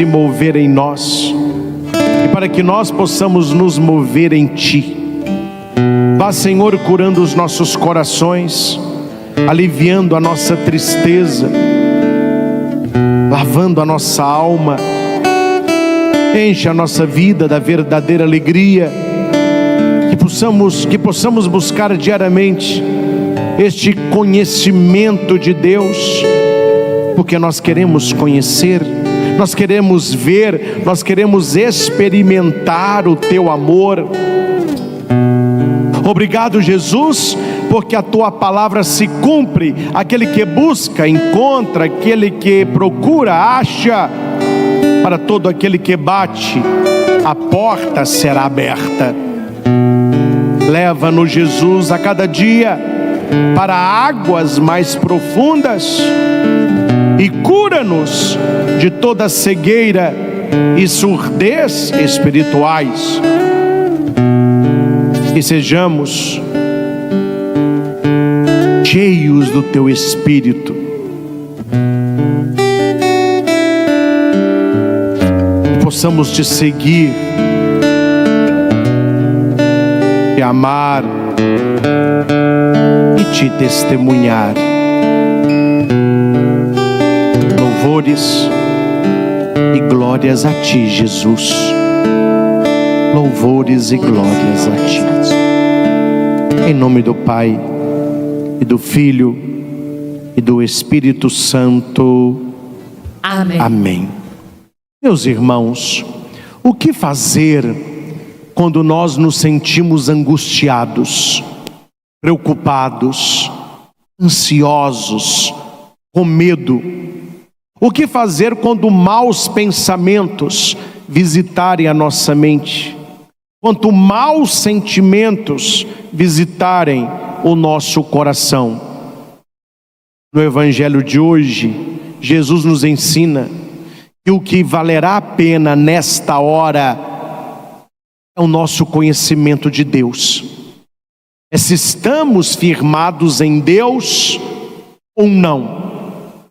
se mover em nós e para que nós possamos nos mover em Ti. Vá, Senhor, curando os nossos corações, aliviando a nossa tristeza, lavando a nossa alma. Enche a nossa vida da verdadeira alegria, que possamos buscar diariamente este conhecimento de Deus, porque nós queremos conhecer, nós queremos ver, nós queremos experimentar o Teu amor. Obrigado, Jesus, porque a Tua palavra se cumpre. Aquele que busca, encontra; aquele que procura, acha. Para todo aquele que bate, a porta será aberta. Leva-nos, Jesus, a cada dia para águas mais profundas e cura-nos de toda cegueira e surdez espirituais. Que sejamos cheios do Teu Espírito, possamos Te seguir, Te amar e Te testemunhar. Louvores e glórias a Ti, Jesus. Louvores e glórias a Ti. Em nome do Pai, e do Filho, e do Espírito Santo. Amém. Amém. Meus irmãos, o que fazer quando nós nos sentimos angustiados, preocupados, ansiosos, com medo? O que fazer quando maus pensamentos visitarem a nossa mente? Quando maus sentimentos visitarem o nosso coração? No Evangelho de hoje, Jesus nos ensina que o que valerá a pena nesta hora é o nosso conhecimento de Deus. É se estamos firmados em Deus ou não.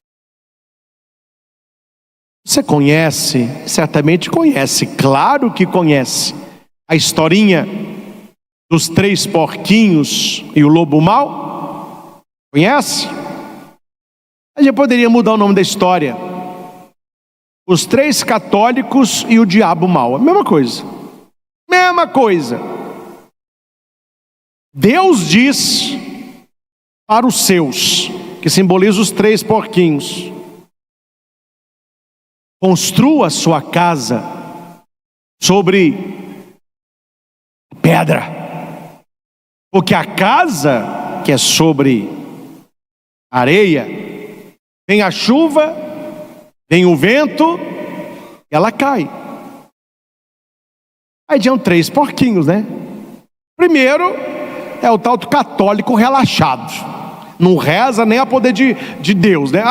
Você conhece, certamente conhece, claro que conhece, a historinha dos 3 porquinhos e o lobo mau? Conhece? A gente poderia mudar o nome da história: os 3 católicos e o diabo mau. A mesma coisa. Mesma coisa. Deus diz para os seus, que simboliza os 3 porquinhos: construa a sua casa sobre pedra, porque a casa que é sobre areia, vem a chuva, vem o vento, ela cai. Aí tinham 3 porquinhos, né? Primeiro é o tal do católico relaxado, não reza nem a poder de Deus, né?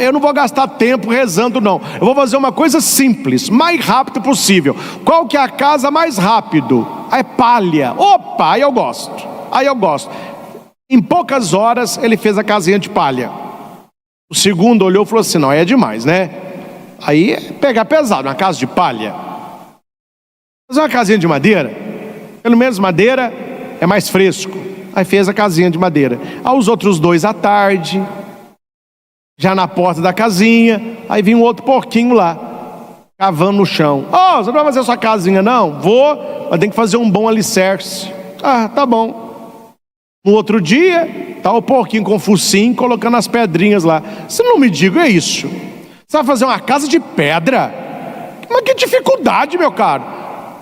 Eu não vou gastar tempo rezando, não. Eu vou fazer uma coisa simples, mais rápido possível. Qual que é a casa mais rápido? É palha. Opa, aí eu gosto. Em poucas horas ele fez a casinha de palha. O segundo olhou e falou assim: não, aí é demais, né? Aí é pegar pesado, uma casa de palha. Fazer uma casinha de madeira, pelo menos madeira é mais fresco. Aí fez a casinha de madeira. Aí os outros 2 à tarde, já na porta da casinha, aí vinha um outro porquinho lá, cavando no chão. Você não vai fazer a sua casinha, não? Vou, mas tem que fazer um bom alicerce. Tá bom. No outro dia, tá o porquinho com o focinho, colocando as pedrinhas lá. Você não me diga, é isso? Você vai fazer uma casa de pedra? Mas que dificuldade, meu caro.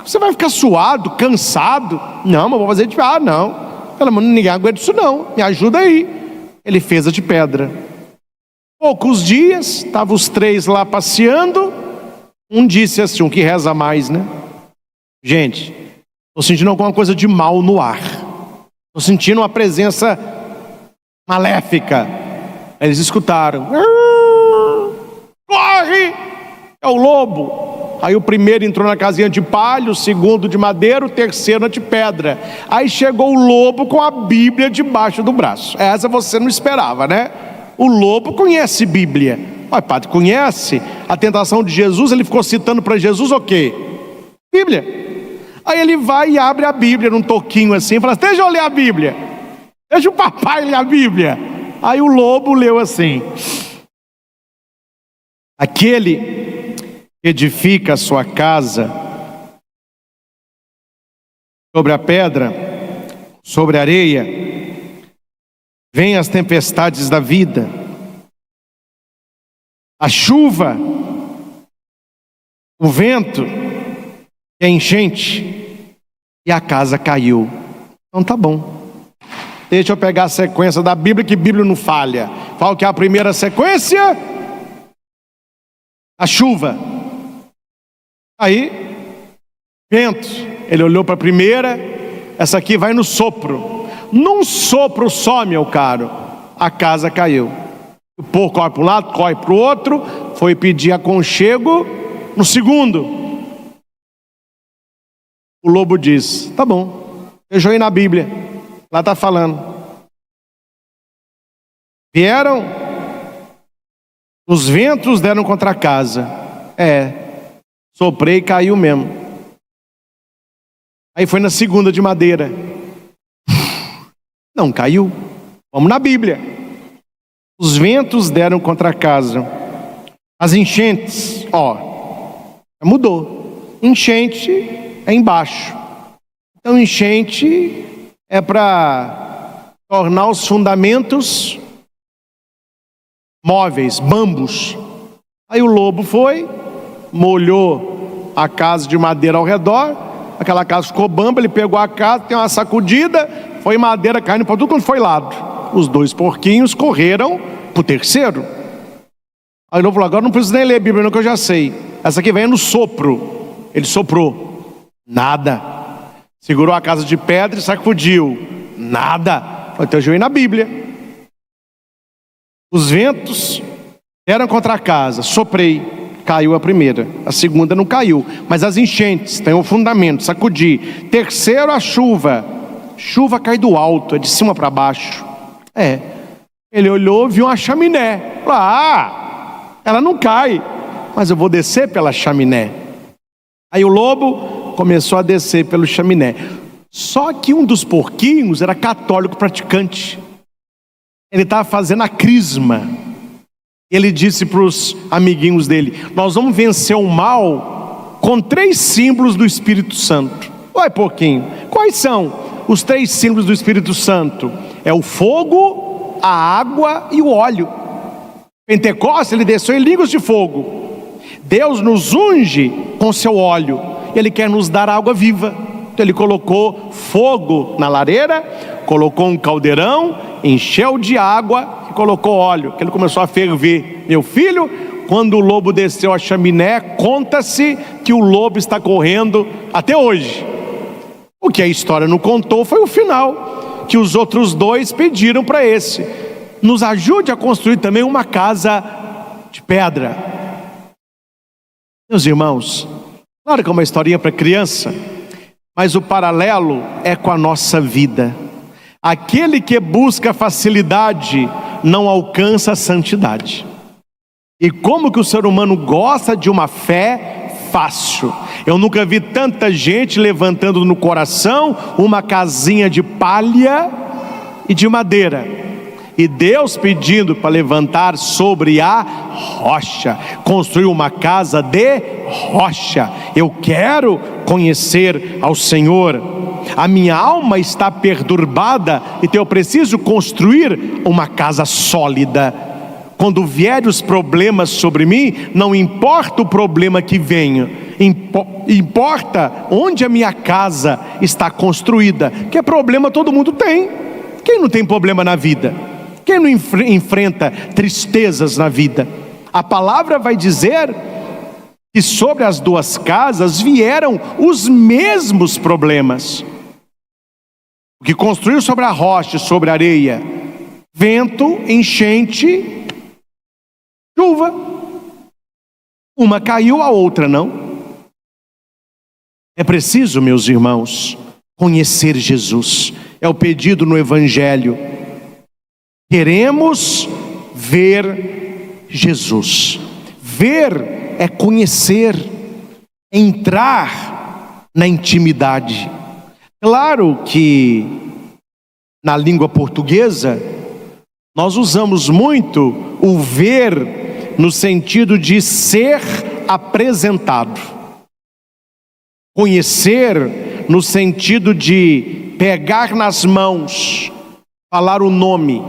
Você vai ficar suado, cansado? Não, mas vou fazer de... não. Pelo menos ninguém aguenta isso não, me ajuda aí. Ele fez a de pedra. Poucos dias, estavam os 3 lá passeando. Um disse assim, um que reza mais, né? Gente, estou sentindo alguma coisa de mal no ar. Estou sentindo uma presença maléfica. Eles escutaram: corre! É o lobo. Aí o primeiro entrou na casinha de palha, o segundo de madeira, o terceiro na de pedra. Aí chegou o lobo com a Bíblia debaixo do braço. Essa você não esperava, né? O lobo conhece Bíblia. Olha, padre, conhece a tentação de Jesus? Ele ficou citando para Jesus o quê? Bíblia. Aí ele vai e abre a Bíblia num toquinho assim e fala: deixa eu ler a Bíblia, deixa o papai ler a Bíblia. Aí o lobo leu assim: aquele que edifica a sua casa sobre a pedra, sobre a areia, vêm as tempestades da vida, a chuva, o vento, a enchente, e a casa caiu. Então tá bom. Deixa eu pegar a sequência da Bíblia, que Bíblia não falha. Qual que é a primeira sequência? A chuva. Aí, vento. Ele olhou para a primeira, essa aqui vai no sopro. Num sopro só, meu caro, a casa caiu. O povo corre para um lado, corre para o outro. Foi pedir aconchego no segundo. O lobo diz: tá bom, deixa eu ir na Bíblia. Lá está falando. Vieram, os ventos deram contra a casa. Soprei e caiu mesmo. Aí foi na segunda de madeira. Não caiu. Vamos na Bíblia. Os ventos deram contra a casa. As enchentes, mudou. Enchente é embaixo. Então enchente é para tornar os fundamentos móveis, bambus. Aí o lobo foi, molhou a casa de madeira ao redor. Aquela casa ficou bamba, ele pegou a casa, tem uma sacudida, foi madeira caindo para tudo quanto foi lado. Os 2 porquinhos correram para o terceiro. Aí o lobo falou: agora não preciso nem ler a Bíblia não, que eu já sei. Essa aqui vem no sopro. Ele soprou. Nada. Segurou a casa de pedra e sacudiu. Nada. Então eu joguei na Bíblia. Os ventos deram contra a casa. Soprei. Caiu a primeira. A segunda não caiu. Mas as enchentes, tem o fundamento, sacudi. Terceiro, a chuva. Chuva cai do alto, é de cima para baixo. Ele olhou, viu uma chaminé. Ela não cai, mas eu vou descer pela chaminé. Aí o lobo começou a descer pelo chaminé. Só que um dos porquinhos era católico praticante. Ele estava fazendo a crisma. Ele disse para os amiguinhos dele: nós vamos vencer o mal com 3 símbolos do Espírito Santo. Ué, porquinho, quais são os 3 símbolos do Espírito Santo? É o fogo, a água e o óleo. Pentecostes, ele desceu em línguas de fogo. Deus nos unge com seu óleo. Ele quer nos dar água viva. Então ele colocou fogo na lareira, colocou um caldeirão, encheu de água e colocou óleo, que ele começou a ferver. Meu filho, quando o lobo desceu a chaminé, conta-se que o lobo está correndo até hoje. O que a história não contou foi o final, que os outros 2 pediram para esse: nos ajude a construir também uma casa de pedra. Meus irmãos, claro que é uma historinha para criança, mas o paralelo é com a nossa vida. Aquele que busca facilidade não alcança a santidade. E como que o ser humano gosta de uma fé fácil? Eu nunca vi tanta gente levantando no coração uma casinha de palha e de madeira, e Deus pedindo para levantar sobre a rocha, construir uma casa de rocha. Eu quero conhecer ao Senhor. A minha alma está perturbada, então eu preciso construir uma casa sólida. Quando vierem os problemas sobre mim, não importa o problema que venha, importa onde a minha casa está construída. Que problema todo mundo tem. Quem não tem problema na vida? Quem não enfrenta tristezas na vida? A palavra vai dizer que sobre as 2 casas vieram os mesmos problemas. O que construiu sobre a rocha, sobre a areia: vento, enchente, chuva. Uma caiu, a outra não. É preciso, meus irmãos, conhecer Jesus. É o pedido no Evangelho. Queremos ver Jesus. Ver é conhecer, entrar na intimidade. Claro que na língua portuguesa nós usamos muito o ver no sentido de ser apresentado. Conhecer no sentido de pegar nas mãos, falar o nome.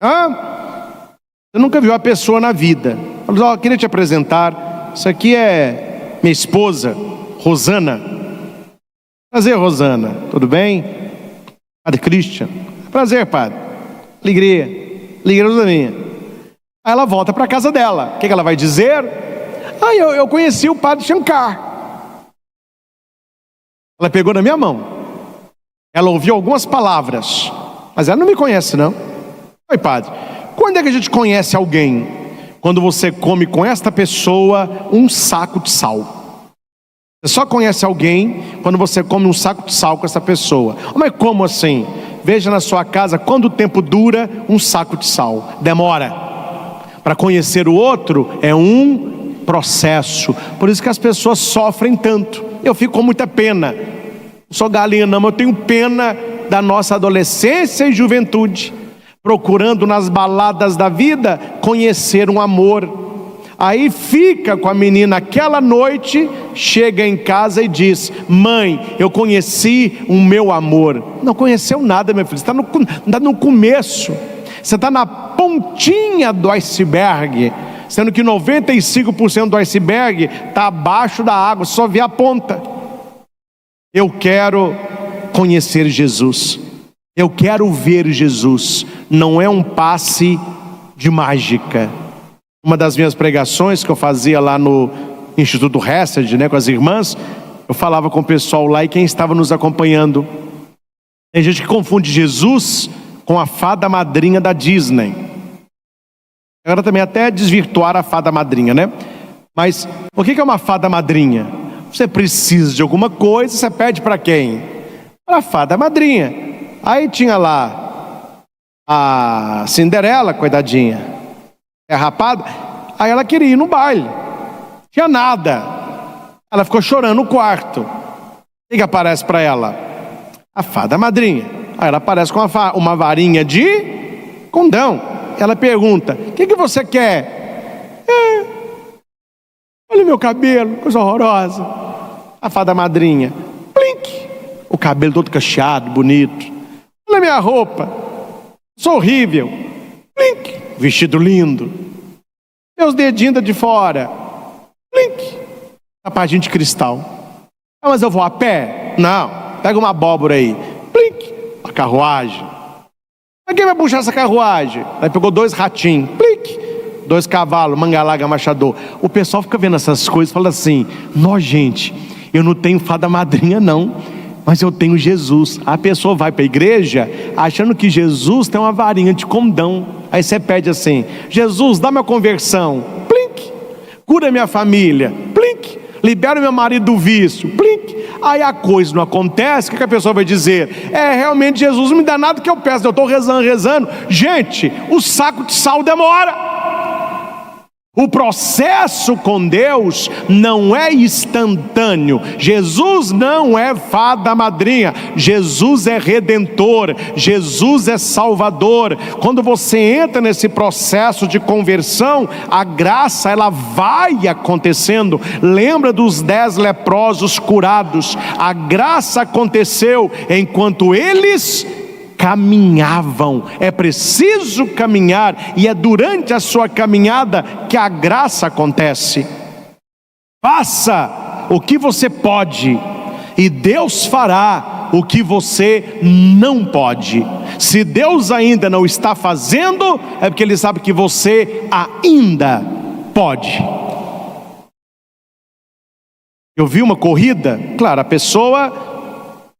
Você nunca viu a pessoa na vida. Falou: queria te apresentar, isso aqui é minha esposa, Rosana. Prazer, Rosana, tudo bem? Padre Christian. Prazer, padre. Alegria, Rosaninha. Aí ela volta para a casa dela. O que ela vai dizer? Eu conheci o padre Shankar. Ela pegou na minha mão. Ela ouviu algumas palavras, mas ela não me conhece, não. Oi, padre. Quando é que a gente conhece alguém? Quando você come com esta pessoa um saco de sal. Você só conhece alguém quando você come um saco de sal com essa pessoa. Mas como assim? Veja na sua casa quanto tempo dura um saco de sal. Demora. Para conhecer o outro é um processo. Por isso que as pessoas sofrem tanto. Eu fico com muita pena. Não sou galinha não, mas eu tenho pena da nossa adolescência e juventude, procurando nas baladas da vida conhecer um amor. Aí fica com a menina aquela noite, chega em casa e diz: mãe, eu conheci o meu amor. Não conheceu nada, meu filho. Você está no começo. Você está na pontinha do iceberg, sendo que 95% do iceberg está abaixo da água, só vê a ponta. Eu quero conhecer Jesus. Eu quero ver Jesus. Não é um passe de mágica. Uma das minhas pregações que eu fazia lá no Instituto Hesed, com as irmãs, eu falava com o pessoal lá e quem estava nos acompanhando. Tem gente que confunde Jesus com a fada madrinha da Disney. Agora também até desvirtuar a fada madrinha, Mas o que é uma fada madrinha? Você precisa de alguma coisa, você pede para quem? Para a fada madrinha. Aí tinha lá a Cinderela, coitadinha, rapada. Aí ela queria ir no baile. Tinha nada. Ela ficou chorando no quarto. O que aparece para ela? A fada madrinha. Aí ela aparece com uma varinha de condão. Ela pergunta: o que você quer? Olha meu cabelo, coisa horrorosa. A fada madrinha: plink. O cabelo todo cacheado, bonito. Olha minha roupa, sou horrível. Plink. Vestido lindo. Meus dedinhos de fora. Plink. Sapatinho de cristal. Mas eu vou a pé? Não. Pega uma abóbora aí. Plink. Uma carruagem. Mas quem vai puxar essa carruagem? Aí pegou 2 ratinhos. Plink. 2 cavalos, mangalaga, machador. O pessoal fica vendo essas coisas e fala assim: nó, gente, eu não tenho fada madrinha não, mas eu tenho Jesus. A pessoa vai para a igreja achando que Jesus tem uma varinha de condão. Aí você pede assim: Jesus, dá minha conversão. Plink. Cura minha família. Plink. Libera meu marido do vício. Plink. Aí a coisa não acontece. O que a pessoa vai dizer? Realmente Jesus não me dá nada que eu peço. Eu estou rezando. Gente, o saco de sal demora. O processo com Deus não é instantâneo. Jesus não é fada madrinha. Jesus é redentor. Jesus é salvador. Quando você entra nesse processo de conversão, a graça ela vai acontecendo. Lembra dos 10 leprosos curados? A graça aconteceu enquanto eles caminhavam. É preciso caminhar, e é durante a sua caminhada que a graça acontece. Faça o que você pode e Deus fará o que você não pode. Se Deus ainda não está fazendo, é porque Ele sabe que você ainda pode. Eu vi uma corrida, claro, a pessoa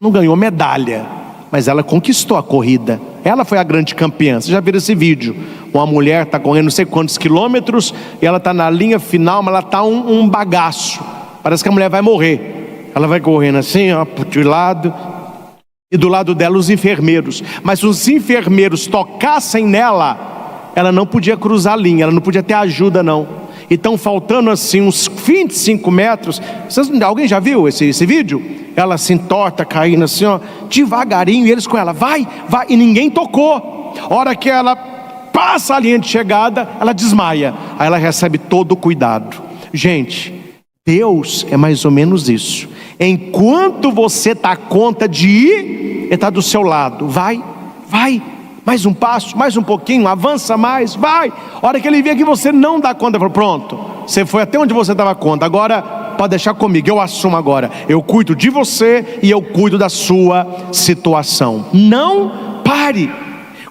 não ganhou medalha, mas ela conquistou a corrida. Ela foi a grande campeã. Você já viu esse vídeo? Uma mulher está correndo não sei quantos quilômetros e ela está na linha final, mas ela está um bagaço. Parece que a mulher vai morrer. Ela vai correndo assim, de lado, e do lado dela os enfermeiros. Mas se os enfermeiros tocassem nela, ela não podia cruzar a linha, ela não podia ter ajuda não. Então faltando assim uns 25 metros, alguém já viu esse vídeo? Ela assim torta, caindo assim, ó, devagarinho, e eles com ela, vai, e ninguém tocou. A hora que ela passa a linha de chegada, ela desmaia, aí ela recebe todo o cuidado. Gente, Deus é mais ou menos isso. Enquanto você está conta de ir, Ele está do seu lado, vai, mais um passo, mais um pouquinho, avança mais, vai. A hora que Ele vê que você não dá conta, Ele fala, pronto, você foi até onde você dava conta, agora pode deixar comigo, eu assumo agora, eu cuido de você e eu cuido da sua situação. Não pare.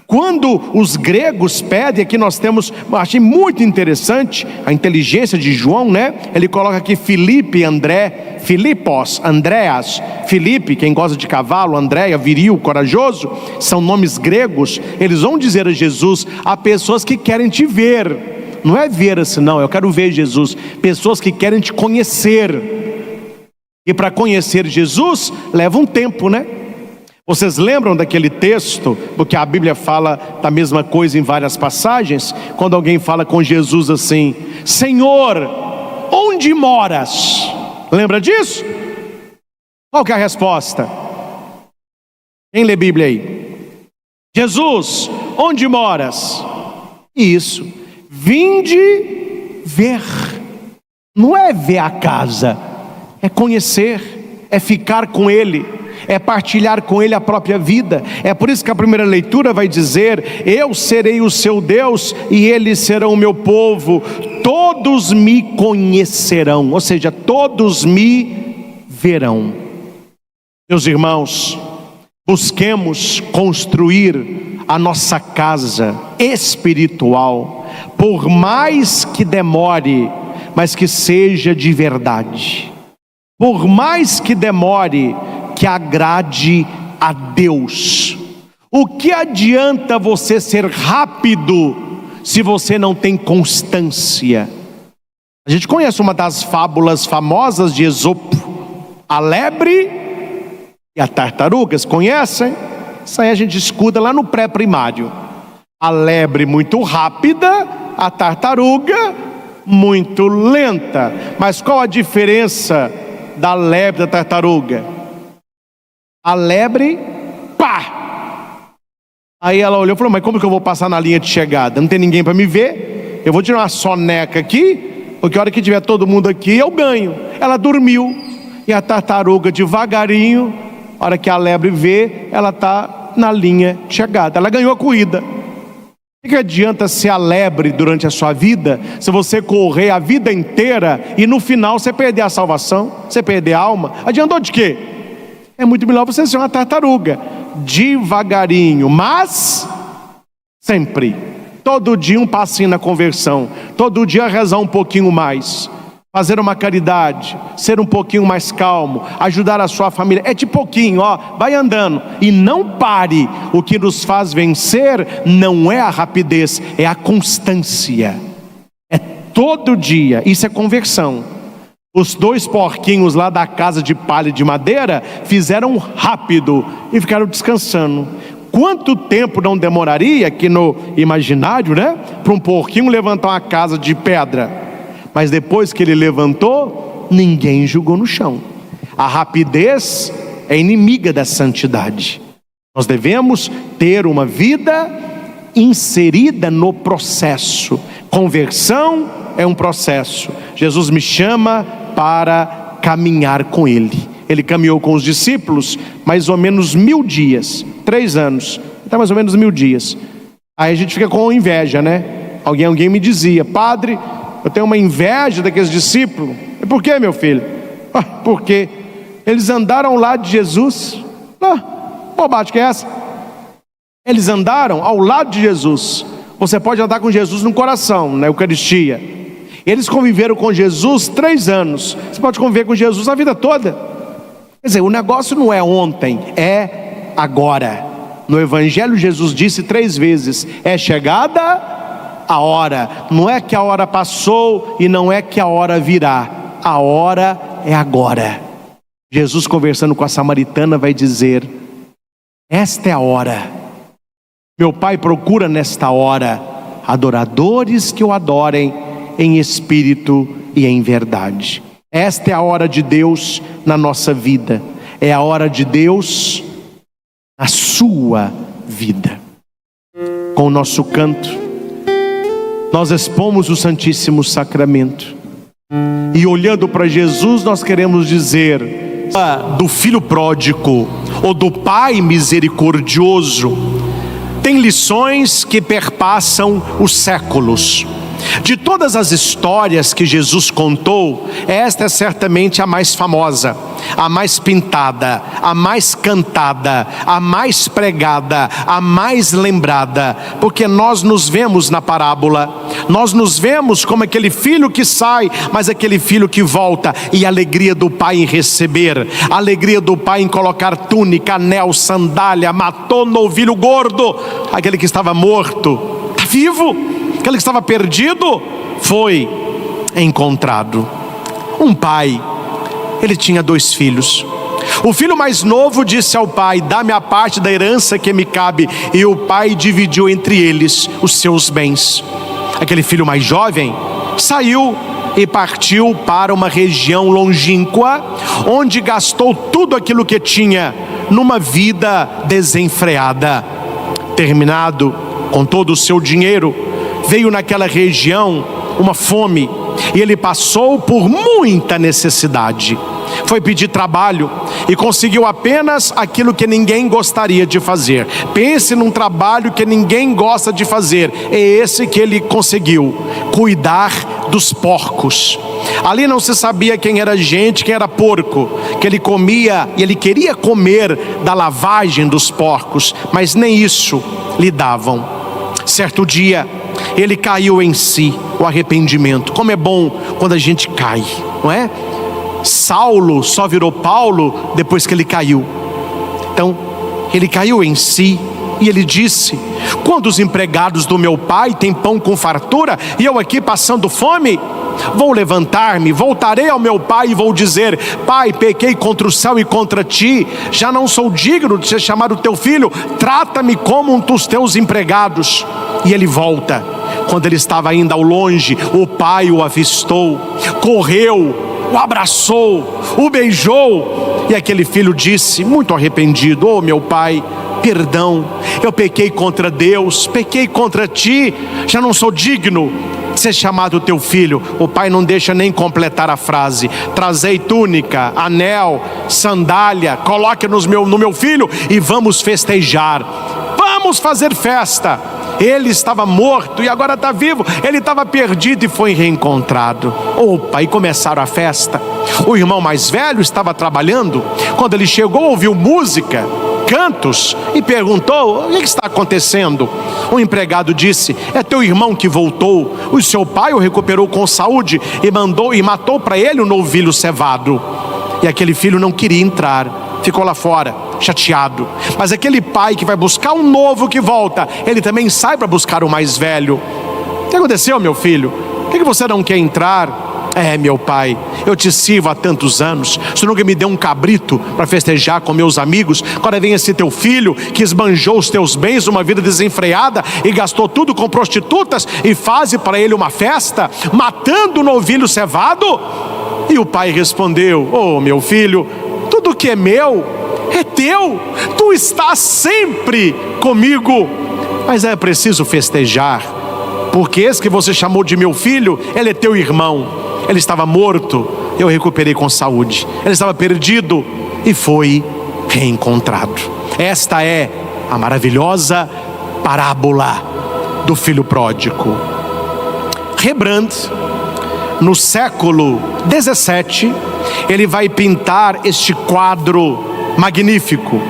Quando os gregos pedem, aqui nós temos, achei muito interessante a inteligência de João, né? Ele coloca aqui Filipe, André, Filipos, Andreas, Filipe, quem gosta de cavalo, Andréia, viril, corajoso, são nomes gregos. Eles vão dizer a Jesus, a pessoas que querem te ver, não é ver assim não, eu quero ver Jesus, pessoas que querem te conhecer, e para conhecer Jesus, leva um tempo, né? Vocês lembram daquele texto, porque a Bíblia fala da mesma coisa em várias passagens, quando alguém fala com Jesus assim, Senhor, onde moras? Lembra disso? Qual que é a resposta? Quem lê Bíblia aí? Jesus, onde moras? Isso, vinde ver. Não é ver a casa, é conhecer, é ficar com Ele, é partilhar com Ele a própria vida. É por isso que a primeira leitura vai dizer, eu serei o seu Deus e eles serão o meu povo, todos me conhecerão, ou seja, todos me verão. Meus irmãos, busquemos construir a nossa casa espiritual, por mais que demore, mas que seja de verdade. Por mais que demore, que agrade a Deus. O que adianta você ser rápido se você não tem constância? A gente conhece uma das fábulas famosas de Esopo, a lebre e a tartaruga, vocês conhecem? Isso aí a gente escuta lá no pré-primário. A lebre muito rápida, a tartaruga muito lenta. Mas qual a diferença da lebre e da tartaruga? A lebre, pá! Aí ela olhou e falou, mas como que eu vou passar na linha de chegada? Não tem ninguém para me ver, eu vou tirar uma soneca aqui, porque a hora que tiver todo mundo aqui, eu ganho. Ela dormiu, e a tartaruga devagarinho, a hora que a lebre vê, ela está na linha de chegada, ela ganhou a corrida. O que adianta ser a lebre durante a sua vida, se você correr a vida inteira, e no final você perder a salvação, você perder a alma? Adiantou de quê? É muito melhor você ser uma tartaruga, devagarinho, mas sempre, todo dia um passinho na conversão, todo dia rezar um pouquinho mais, fazer uma caridade, ser um pouquinho mais calmo, ajudar a sua família, é de pouquinho, ó, vai andando, e não pare. O que nos faz vencer não é a rapidez, é a constância, é todo dia, isso é conversão. Os 2 porquinhos lá da casa de palha e de madeira fizeram rápido e ficaram descansando. Quanto tempo não demoraria aqui no imaginário, né? Para um porquinho levantar uma casa de pedra. Mas depois que ele levantou, ninguém jogou no chão. A rapidez é inimiga da santidade. Nós devemos ter uma vida inserida no processo. Conversão é um processo. Jesus me chama para caminhar com Ele. Ele caminhou com os discípulos mais ou menos 1000 dias, 3 anos, então mais ou menos 1000 dias. Aí a gente fica com inveja, né? Alguém me dizia, padre, eu tenho uma inveja daqueles discípulos. E por que, meu filho? Porque eles andaram ao lado de Jesus. Bobagem que é essa? Eles andaram ao lado de Jesus. Você pode andar com Jesus no coração, na Eucaristia. Eles conviveram com Jesus 3 anos. Você pode conviver com Jesus a vida toda. Quer dizer, o negócio não é ontem, é agora. No Evangelho Jesus disse 3 vezes, é chegada a hora. Não é que a hora passou e não é que a hora virá. A hora é agora. Jesus, conversando com a samaritana, vai dizer, esta é a hora. Meu Pai procura nesta hora adoradores que o adorem em espírito e em verdade. Esta é a hora de Deus na nossa vida, é a hora de Deus na sua vida. Com o nosso canto, nós expomos o Santíssimo Sacramento, e olhando para Jesus, nós queremos dizer: do filho pródigo ou do pai misericordioso, tem lições que perpassam os séculos. De todas as histórias que Jesus contou, esta é certamente a mais famosa, a mais pintada, a mais cantada, a mais pregada, a mais lembrada, porque nós nos vemos na parábola, nós nos vemos como aquele filho que sai, mas aquele filho que volta, e a alegria do pai em receber, a alegria do pai em colocar túnica, anel, sandália, matou novilho gordo, aquele que estava morto, está vivo. Aquele que estava perdido foi encontrado. Um pai, ele tinha 2 filhos. O filho mais novo disse ao pai: dá-me a parte da herança que me cabe. E o pai dividiu entre eles os seus bens. Aquele filho mais jovem saiu e partiu para uma região longínqua, onde gastou tudo aquilo que tinha numa vida desenfreada. Terminado com todo o seu dinheiro, veio naquela região uma fome, e ele passou por muita necessidade. Foi pedir trabalho e conseguiu apenas aquilo que ninguém gostaria de fazer. Pense num trabalho que ninguém gosta de fazer. É esse que ele conseguiu: cuidar dos porcos. Ali não se sabia quem era gente, quem era porco, que ele comia, e ele queria comer da lavagem dos porcos, mas nem isso lhe davam. Certo dia, ele caiu em si, o arrependimento. Como é bom quando a gente cai, não é? Saulo só virou Paulo depois que ele caiu. Então, ele caiu em si e ele disse: quando os empregados do meu pai têm pão com fartura e eu aqui passando fome, vou levantar-me, voltarei ao meu pai e vou dizer: pai, pequei contra o céu e contra ti, já não sou digno de ser chamado teu filho, trata-me como um dos teus empregados. E ele volta. Quando ele estava ainda ao longe, o pai o avistou, correu, o abraçou, o beijou, e aquele filho disse, muito arrependido: oh meu pai, perdão, eu pequei contra Deus, pequei contra ti, já não sou digno de ser chamado teu filho. O pai não deixa nem completar a frase: trazei túnica, anel, sandália, coloque no meu filho e vamos festejar, vamos fazer festa. Ele estava morto e agora está vivo, ele estava perdido e foi reencontrado. Opa, e começaram a festa. O irmão mais velho estava trabalhando. Quando ele chegou, ouviu música, cantos, e perguntou: o que está acontecendo? O empregado disse: é teu irmão que voltou, o seu pai o recuperou com saúde e matou para ele um novilho cevado. E aquele filho não queria entrar, ficou lá fora, chateado. Mas aquele pai que vai buscar um novo que volta, ele também sai para buscar o mais velho. O que aconteceu, meu filho? Por que você não quer entrar? É, meu pai, eu te sirvo há tantos anos, você nunca me deu um cabrito para festejar com meus amigos. Agora vem esse teu filho que esbanjou os teus bens numa vida desenfreada e gastou tudo com prostitutas, e faze para ele uma festa, matando o novilho cevado? E o pai respondeu: oh meu filho, tudo que é meu é teu, tu estás sempre comigo, mas é preciso festejar, porque esse que você chamou de meu filho, ele é teu irmão. Ele estava morto, eu recuperei com saúde. Ele estava perdido e foi reencontrado. Esta é a maravilhosa parábola do filho pródigo. Rembrandt, no século 17, ele vai pintar este quadro magnífico,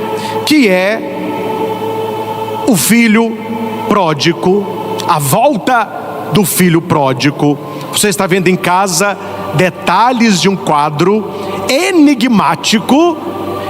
que é o filho pródigo, a volta do filho pródigo. Você está vendo em casa detalhes de um quadro enigmático,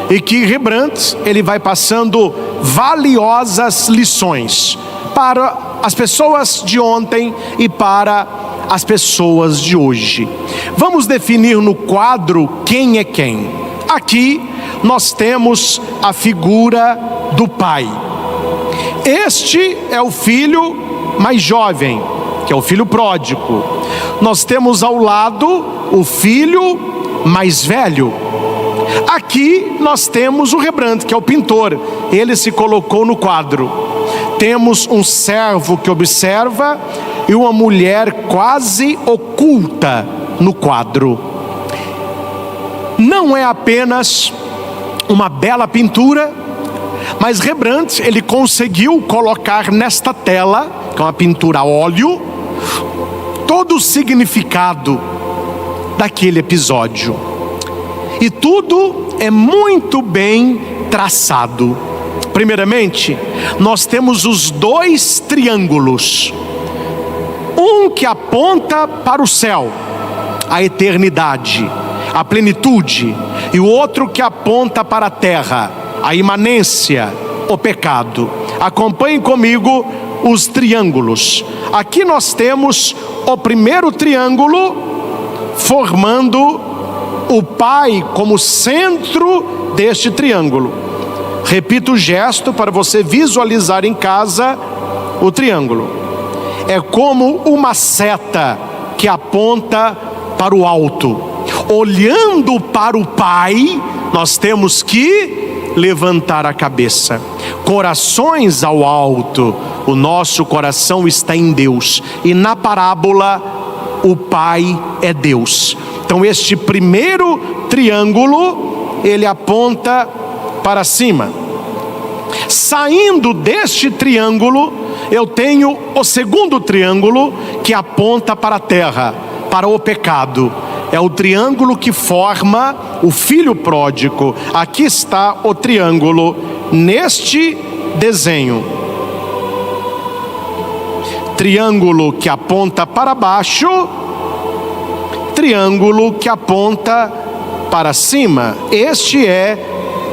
e que Rembrandt ele vai passando valiosas lições para as pessoas de ontem e para as pessoas de hoje. Vamos definir no quadro quem é quem. Aqui nós temos a figura do pai. Este é o filho mais jovem, que é o filho pródigo. Nós temos ao lado o filho mais velho. Aqui nós temos o Rembrandt, que é o pintor. Ele se colocou no quadro. Temos um servo que observa e uma mulher quase oculta no quadro. Não é apenas uma bela pintura, mas Rembrandt, ele conseguiu colocar nesta tela, que é uma pintura a óleo, todo o significado daquele episódio. E tudo é muito bem traçado. Primeiramente, nós temos os dois triângulos. Um que aponta para o céu, a eternidade, a plenitude. E o outro que aponta para a terra, a imanência, o pecado. Acompanhem comigo os triângulos. Aqui nós temos o primeiro triângulo formando o Pai como centro deste triângulo. Repito o gesto para você visualizar em casa o triângulo. É como uma seta que aponta para o alto. Olhando para o Pai, nós temos que levantar a cabeça. Corações ao alto. O nosso coração está em Deus. E na parábola, o Pai é Deus. Então este primeiro triângulo, ele aponta para cima. Saindo deste triângulo, eu tenho o segundo triângulo que aponta para a terra, para o pecado. É o triângulo que forma o filho pródigo. Aqui está o triângulo neste desenho. Triângulo que aponta para baixo, triângulo que aponta para cima. Este é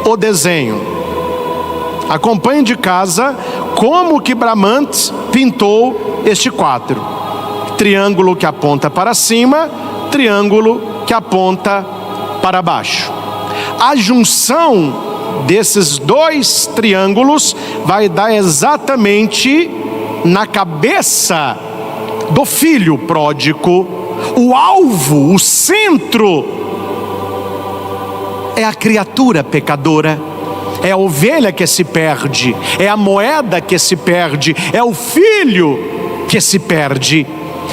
o desenho. Acompanhe de casa como que Rembrandt pintou este quadro. Triângulo que aponta para cima, triângulo que aponta para baixo. A junção desses dois triângulos vai dar exatamente na cabeça do filho pródigo. O alvo, o centro, é a criatura pecadora, é a ovelha que se perde, é a moeda que se perde, é o filho que se perde.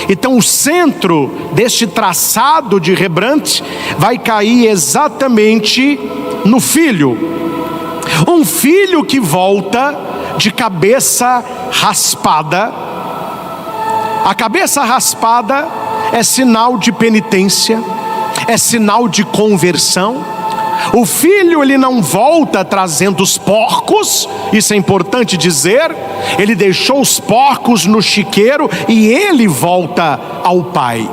Então o centro deste traçado de Rembrandt vai cair exatamente no filho. Um filho que volta de cabeça raspada. A cabeça raspada é sinal de penitência, é sinal de conversão. O filho, ele não volta trazendo os porcos, isso é importante dizer. Ele deixou os porcos no chiqueiro e ele volta ao pai.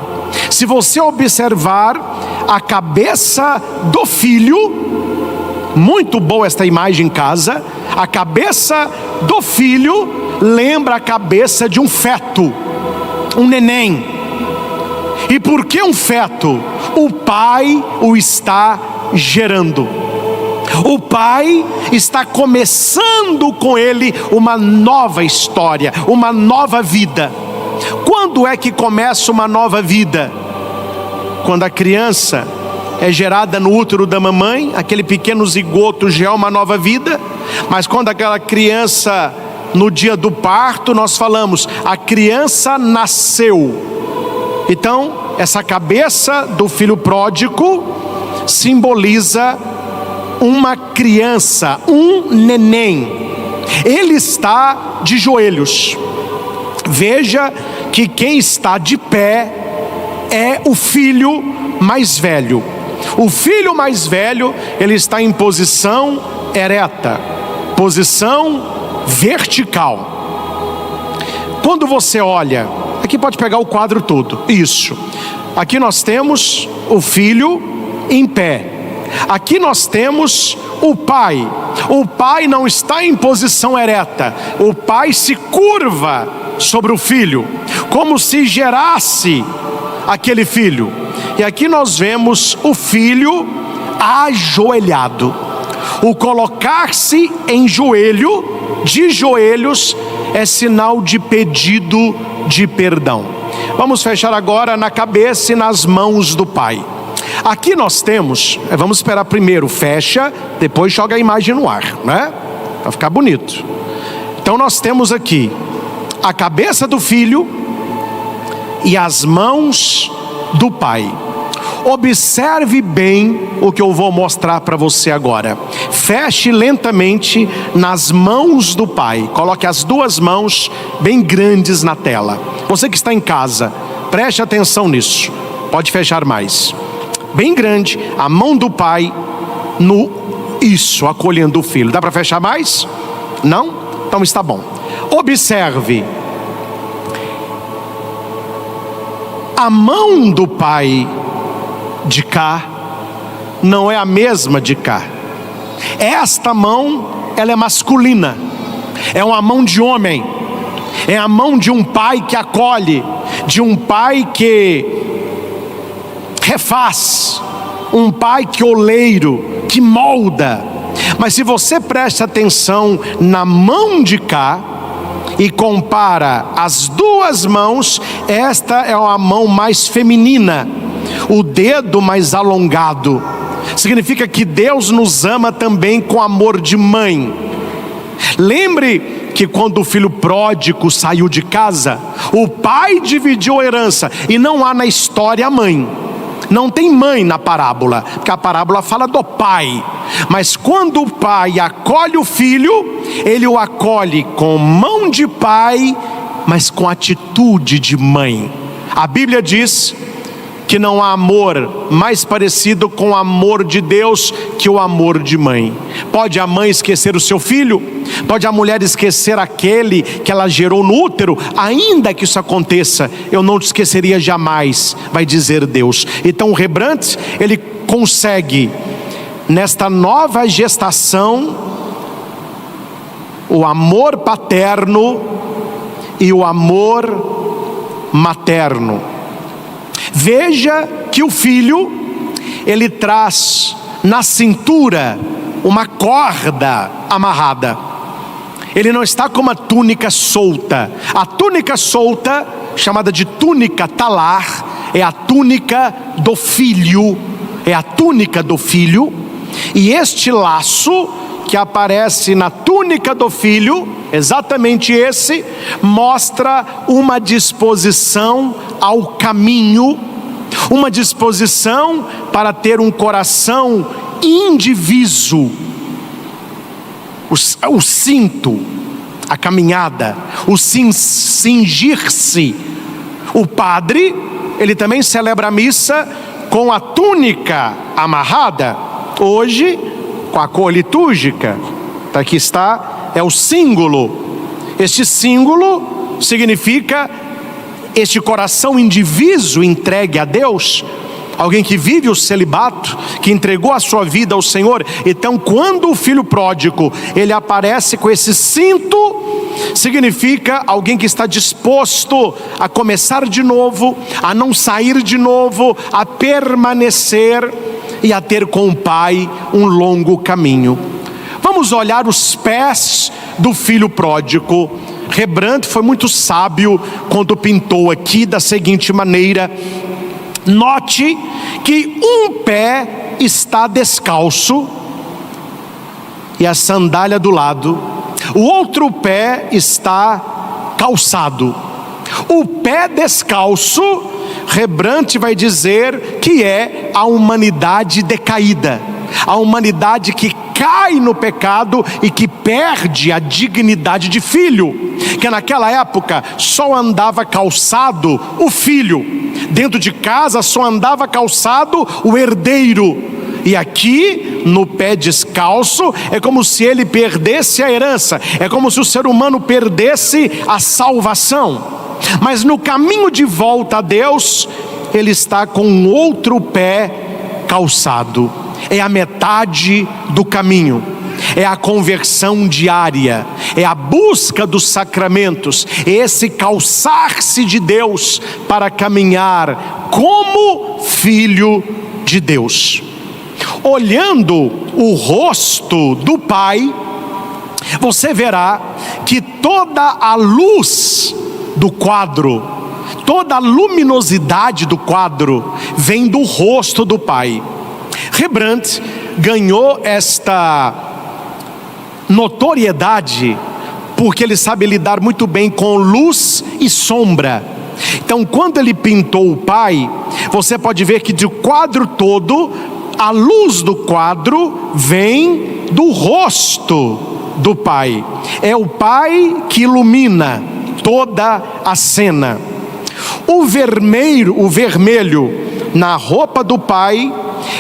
Se você observar a cabeça do filho, muito boa esta imagem em casa, a cabeça do filho lembra a cabeça de um feto, um neném. E por que um feto? O pai o está gerando. O pai está começando com ele uma nova história, uma nova vida. Quando é que começa uma nova vida? Quando a criança é gerada no útero da mamãe, aquele pequeno zigoto já é uma nova vida. Mas quando aquela criança, no dia do parto, nós falamos, a criança nasceu. Então, essa cabeça do filho pródigo simboliza uma criança, um neném. Ele está de joelhos. Veja que quem está de pé é o filho mais velho. O filho mais velho, ele está em posição ereta, posição vertical. Quando você olha, aqui pode pegar o quadro todo, isso. Aqui nós temos o filho em pé. Aqui nós temos o pai. O pai não está em posição ereta. O pai se curva sobre o filho, como se gerasse aquele filho. E aqui nós vemos o filho ajoelhado. O colocar-se em joelho, de joelhos, é sinal de pedido de perdão. Vamos fechar agora na cabeça e nas mãos do Pai. Aqui nós temos, vamos esperar primeiro, fecha, depois joga a imagem no ar, né? Para ficar bonito. Então nós temos aqui a cabeça do Filho e as mãos do Pai. Observe bem o que eu vou mostrar para você agora. Feche lentamente nas mãos do Pai. Coloque as duas mãos bem grandes na tela. Você que está em casa, preste atenção nisso. Pode fechar mais. Bem grande, a mão do Pai acolhendo o Filho. Dá para fechar mais? Não? Então está bom. Observe. A mão do Pai de cá não é a mesma de cá. Esta mão, ela é masculina, é uma mão de homem, é a mão de um pai que acolhe, de um pai que refaz, um pai que oleiro, que molda. Mas se você presta atenção na mão de cá e compara as duas mãos, esta é uma mão mais feminina, o dedo mais alongado. Significa que Deus nos ama também com amor de mãe. Lembre que quando o filho pródigo saiu de casa, o pai dividiu a herança, e não há na história a mãe. Não tem mãe na parábola, porque a parábola fala do pai. Mas quando o pai acolhe o filho, ele o acolhe com mão de pai, mas com atitude de mãe. A Bíblia diz que não há amor mais parecido com o amor de Deus que o amor de mãe. Pode a mãe esquecer o seu filho, pode a mulher esquecer aquele que ela gerou no útero, ainda que isso aconteça, eu não te esqueceria jamais, vai dizer Deus. Então o Rembrandt, ele consegue, nesta nova gestação, o amor paterno e o amor materno. Veja que o filho, ele traz na cintura uma corda amarrada. Ele não está com uma túnica solta. A túnica solta, chamada de túnica talar, é a túnica do filho. É a túnica do filho. E este laço que aparece na túnica do filho, exatamente esse, mostra uma disposição ao caminho, uma disposição para ter um coração indiviso. O cinto, a caminhada, o cingir-se. O padre, ele também celebra a missa com a túnica amarrada. Hoje, com a cor litúrgica, aqui está, é o símbolo. Este símbolo significa este coração indiviso entregue a Deus, alguém que vive o celibato, que entregou a sua vida ao Senhor. Então quando o filho pródigo, ele aparece com esse cinto, significa alguém que está disposto a começar de novo, a não sair de novo, a permanecer e a ter com o Pai um longo caminho. Vamos olhar os pés do filho pródigo. Rembrandt foi muito sábio quando pintou aqui da seguinte maneira: note que um pé está descalço e a sandália do lado, o outro pé está calçado. O pé descalço, Rembrandt vai dizer que é a humanidade decaída, a humanidade que cai no pecado e que perde a dignidade de filho, que naquela época só andava calçado o filho, dentro de casa só andava calçado o herdeiro, e aqui no pé descalço é como se ele perdesse a herança, é como se o ser humano perdesse a salvação. Mas no caminho de volta a Deus, ele está com outro pé calçado. É a metade do caminho, é a conversão diária, é a busca dos sacramentos, é esse calçar-se de Deus para caminhar como filho de Deus. Olhando o rosto do Pai, você verá que toda a luz do quadro, toda a luminosidade do quadro vem do rosto do Pai. Rembrandt ganhou esta notoriedade porque ele sabe lidar muito bem com luz e sombra. Então, quando ele pintou o Pai, você pode ver que do quadro todo, a luz do quadro vem do rosto do Pai. É o Pai que ilumina toda a cena. O vermelho na roupa do Pai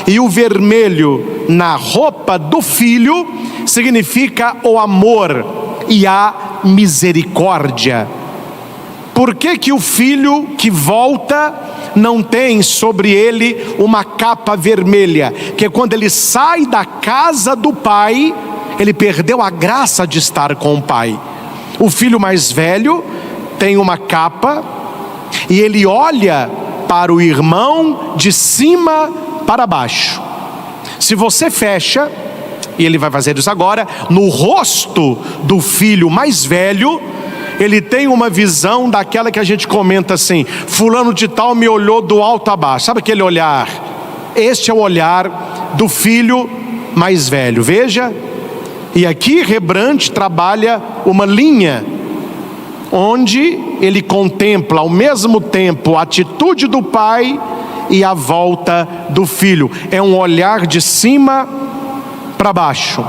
e o vermelho na roupa do Filho significa o amor e a misericórdia. Por que o filho que volta não tem sobre ele uma capa vermelha? Que quando ele sai da casa do pai, ele perdeu a graça de estar com o pai. O filho mais velho tem uma capa e ele olha para o irmão de cima para baixo. Se você fecha, e ele vai fazer isso agora, no rosto do filho mais velho, ele tem uma visão daquela que a gente comenta assim: fulano de tal me olhou do alto a baixo. Sabe aquele olhar? Este é o olhar do filho mais velho. Veja, e aqui Rembrandt trabalha uma linha onde ele contempla ao mesmo tempo a atitude do pai e a volta do filho. É um olhar de cima para baixo.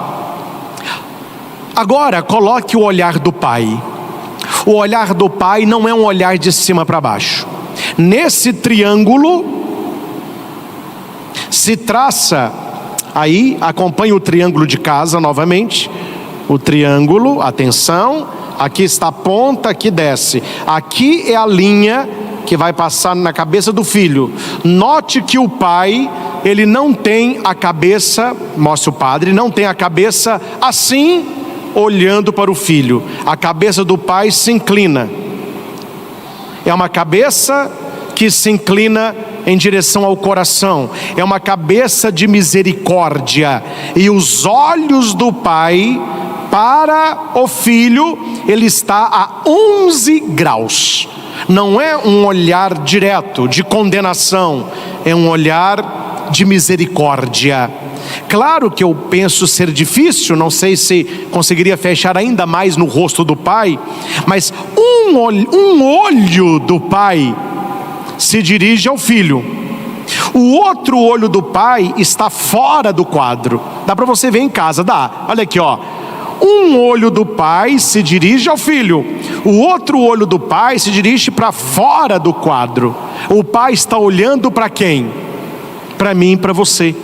Agora coloque o olhar do pai. O olhar do pai não é um olhar de cima para baixo. Nesse triângulo se traça, aí acompanhe o triângulo de casa novamente. O triângulo, atenção, aqui está a ponta, aqui desce. Aqui é a linha que vai passar na cabeça do filho. Note que o pai, ele não tem a cabeça, mostra o padre, não tem a cabeça assim, olhando para o filho. A cabeça do pai se inclina. É uma cabeça que se inclina em direção ao coração. É uma cabeça de misericórdia. E os olhos do pai para o filho, ele está a 11 graus. Não é um olhar direto de condenação, é um olhar de misericórdia. Claro que eu penso ser difícil, não sei se conseguiria fechar ainda mais no rosto do pai, mas um olho do pai se dirige ao filho, o outro olho do pai está fora do quadro. Dá para você ver em casa, dá. Olha aqui, ó. Um olho do pai se dirige ao filho, o outro olho do pai se dirige para fora do quadro. O pai está olhando para quem? Para mim e para você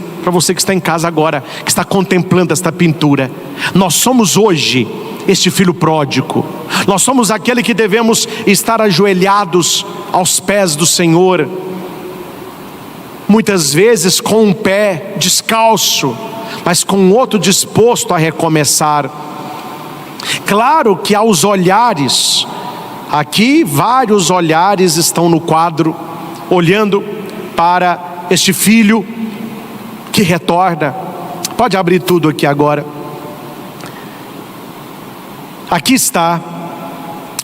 que está em casa agora, que está contemplando esta pintura. Nós somos hoje este filho pródigo. Nós somos aquele que devemos estar ajoelhados aos pés do Senhor, muitas vezes com um pé descalço, mas com o outro disposto a recomeçar. Claro que aos olhares, aqui vários olhares estão no quadro, olhando para este filho que retorna. Pode abrir tudo aqui agora. Aqui está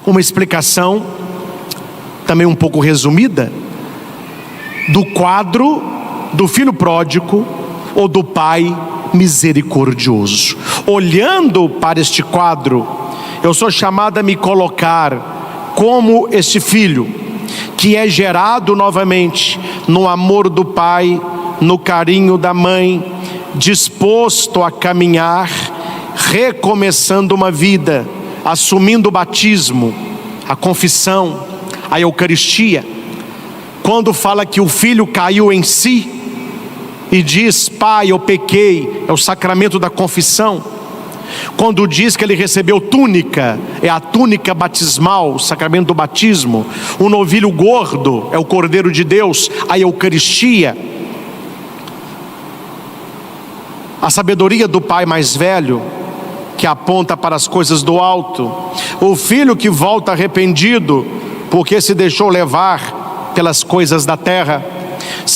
uma explicação, também um pouco resumida, do quadro do filho pródigo ou do pai misericordioso. Olhando para este quadro, eu sou chamado a me colocar como este filho que é gerado novamente no amor do pai, no carinho da mãe, disposto a caminhar, recomeçando uma vida, assumindo o batismo, a confissão, a Eucaristia. Quando fala que o filho caiu em si e diz: pai, eu pequei, é o sacramento da confissão. Quando diz que ele recebeu túnica, é a túnica batismal, o sacramento do batismo. O novilho gordo é o Cordeiro de Deus, a Eucaristia. A sabedoria do pai mais velho, que aponta para as coisas do alto. O filho que volta arrependido porque se deixou levar pelas coisas da terra.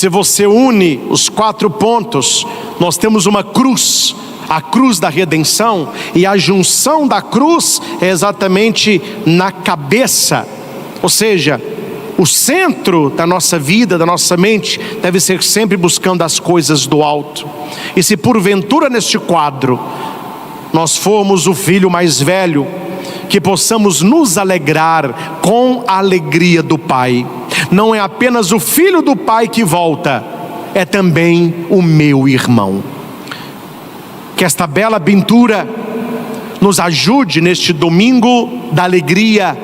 Se você une os 4 pontos, nós temos uma cruz, a cruz da redenção, e a junção da cruz é exatamente na cabeça, ou seja, o centro da nossa vida, da nossa mente, deve ser sempre buscando as coisas do alto. E se porventura neste quadro nós formos o filho mais velho, que possamos nos alegrar com a alegria do Pai. Não é apenas o filho do Pai que volta, é também o meu irmão. Que esta bela pintura nos ajude neste domingo da alegria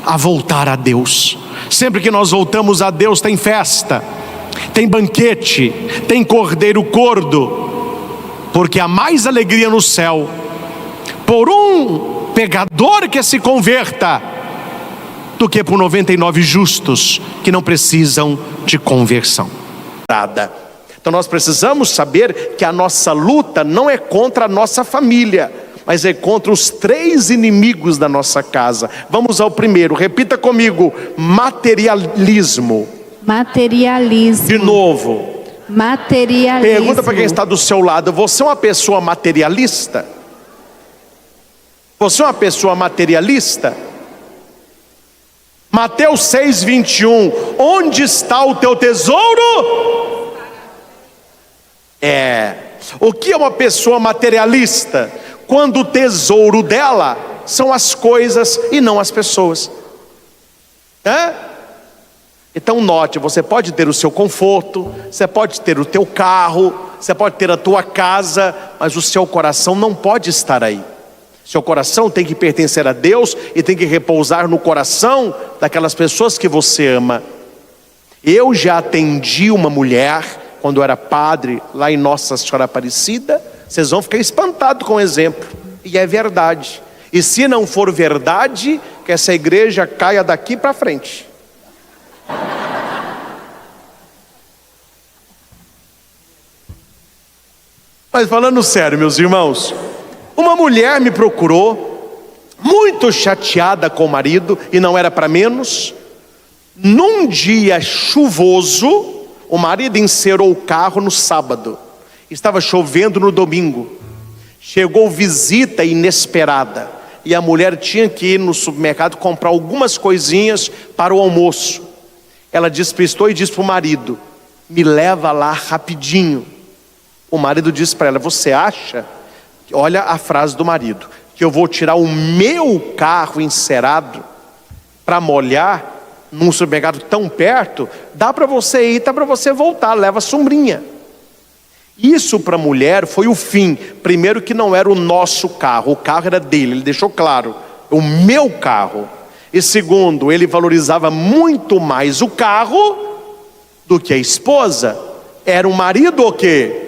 a voltar a Deus. Sempre que nós voltamos a Deus tem festa, tem banquete, tem cordeiro gordo, porque há mais alegria no céu por um pecador que se converta do que por 99 justos que não precisam de conversão. Então nós precisamos saber que a nossa luta não é contra a nossa família, mas é contra os 3 inimigos da nossa casa. Vamos ao primeiro, repita comigo: materialismo. Materialismo. De novo. Materialismo. Pergunta para quem está do seu lado: você é uma pessoa materialista? Você é uma pessoa materialista? Mateus 6:21, onde está o teu tesouro? O que é uma pessoa materialista? Quando o tesouro dela são as coisas e não as pessoas. Então note, você pode ter o seu conforto, você pode ter o teu carro, você pode ter a tua casa, mas o seu coração não pode estar aí. Seu coração tem que pertencer a Deus e tem que repousar no coração daquelas pessoas que você ama. Eu já atendi uma mulher quando eu era padre lá em Nossa Senhora Aparecida. Vocês vão ficar espantados com o exemplo, e é verdade. E se não for verdade, que essa igreja caia daqui para frente. Mas falando sério, meus irmãos, uma mulher me procurou, muito chateada com o marido, e não era para menos. Num dia chuvoso, o marido encerou o carro no sábado. Estava chovendo no domingo. Chegou visita inesperada e a mulher tinha que ir no supermercado comprar algumas coisinhas para o almoço. Ela despistou e disse para o marido: me leva lá rapidinho. O marido disse para ela: você acha, olha a frase do marido, que eu vou tirar o meu carro encerado para molhar num supermercado tão perto? Dá para você ir, dá para você voltar, leva a sombrinha. Isso para a mulher foi o fim. Primeiro, que não era o nosso carro, o carro era dele, ele deixou claro, o meu carro. E segundo, ele valorizava muito mais o carro do que a esposa. Era um marido o quê?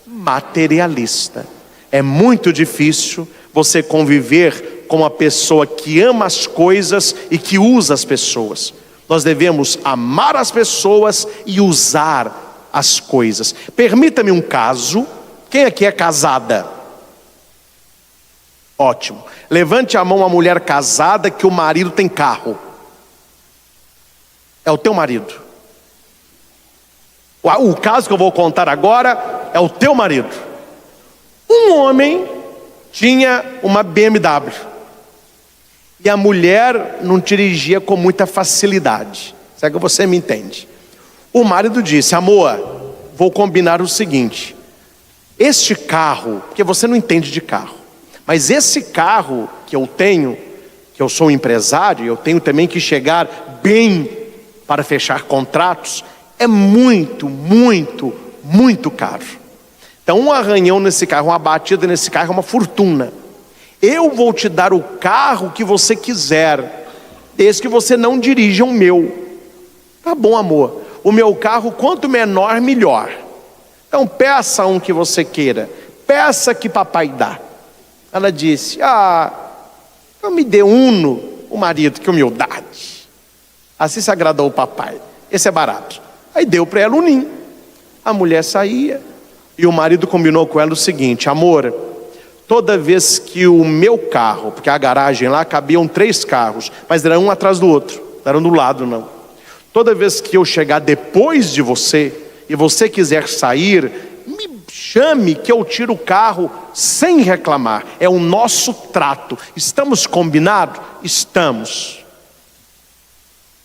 Materialista. É muito difícil você conviver com uma pessoa que ama as coisas e que usa as pessoas. Nós devemos amar as pessoas e usar as coisas. Permita-me um caso. Quem aqui é casada? Ótimo. Levante a mão a mulher casada que o marido tem carro. É o teu marido. O caso que eu vou contar agora é o teu marido. Um homem tinha uma BMW e a mulher não dirigia com muita facilidade. Será que você me entende? O marido disse: amor, vou combinar o seguinte, este carro, porque você não entende de carro, mas esse carro que eu tenho, que eu sou um empresário, eu tenho também que chegar bem para fechar contratos, é muito, muito, muito caro. Então um arranhão nesse carro, uma batida nesse carro é uma fortuna. Eu vou te dar o carro que você quiser, desde que você não dirija o meu. Tá bom, amor, o meu carro quanto menor melhor. Então peça um que você queira, peça que papai dá. Ela disse: eu me dê Uno. O marido, que humildade. Assim se agradou o papai, esse é barato. Aí deu para ela o Uninho. A mulher saía e o marido combinou com ela o seguinte: amor, toda vez que o meu carro, porque a garagem lá cabiam 3 carros, mas era um atrás do outro, não eram do lado não. Toda vez que eu chegar depois de você e você quiser sair, me chame que eu tiro o carro sem reclamar. É o nosso trato. Estamos combinados? Estamos.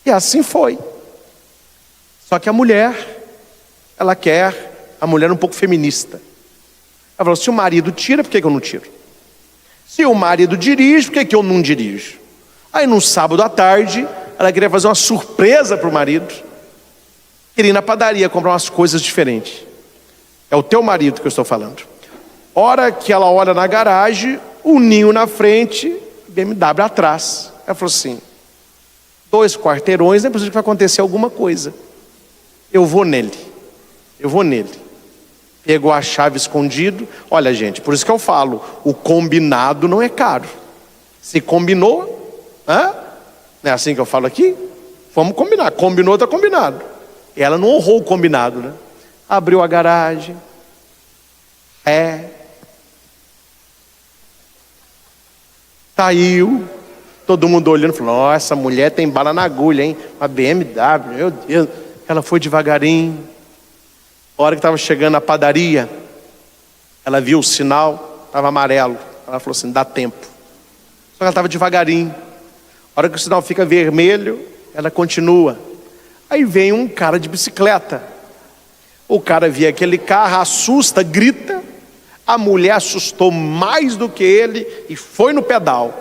E assim foi. Só que a mulher, a mulher é um pouco feminista. Ela falou: se o marido tira, por que eu não tiro? Se o marido dirige, por que eu não dirijo? Aí num sábado à tarde, ela queria fazer uma surpresa para o marido. Queria ir na padaria comprar umas coisas diferentes. É o teu marido que eu estou falando. Hora que ela olha na garagem, o Ninho na frente, BMW atrás. Ela falou assim: 2 quarteirões, não é possível que vai acontecer alguma coisa. Eu vou nele. Pegou a chave escondido. Olha, gente, por isso que eu falo, o combinado não é caro. Se combinou, não é assim que eu falo aqui? Vamos combinar. Combinou, está combinado. Ela não honrou o combinado, né? Abriu a garagem. Saiu. Todo mundo olhando, falou: essa mulher tem bala na agulha, hein? Uma BMW, meu Deus. Ela foi devagarinho. A hora que estava chegando na padaria, ela viu o sinal, estava amarelo. Ela falou assim: dá tempo. Só que ela estava devagarinho. A hora que o sinal fica vermelho, ela continua. Aí vem um cara de bicicleta. O cara via aquele carro, assusta, grita. A mulher assustou mais do que ele e foi no pedal.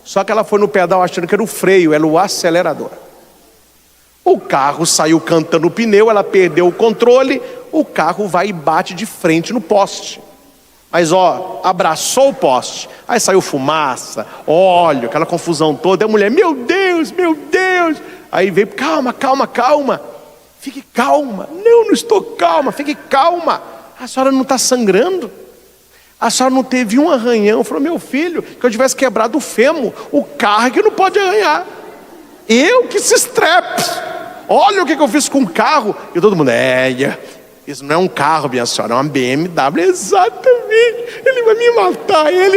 Só que ela foi no pedal achando que era o freio, era o acelerador. O carro saiu cantando o pneu, ela perdeu o controle. O carro vai e bate de frente no poste. Mas abraçou o poste. Aí saiu fumaça, óleo, aquela confusão toda. A mulher: meu Deus. Aí veio: calma. Fique calma. Não estou calma, fique calma. A senhora não está sangrando? A senhora não teve um arranhão? Falou: meu filho, que eu tivesse quebrado o fêmur. O carro que não pode arranhar. Eu que se estrepe. Olha o que eu fiz com o carro. E todo mundo: isso não é um carro, minha senhora, é uma BMW. Exatamente. Ele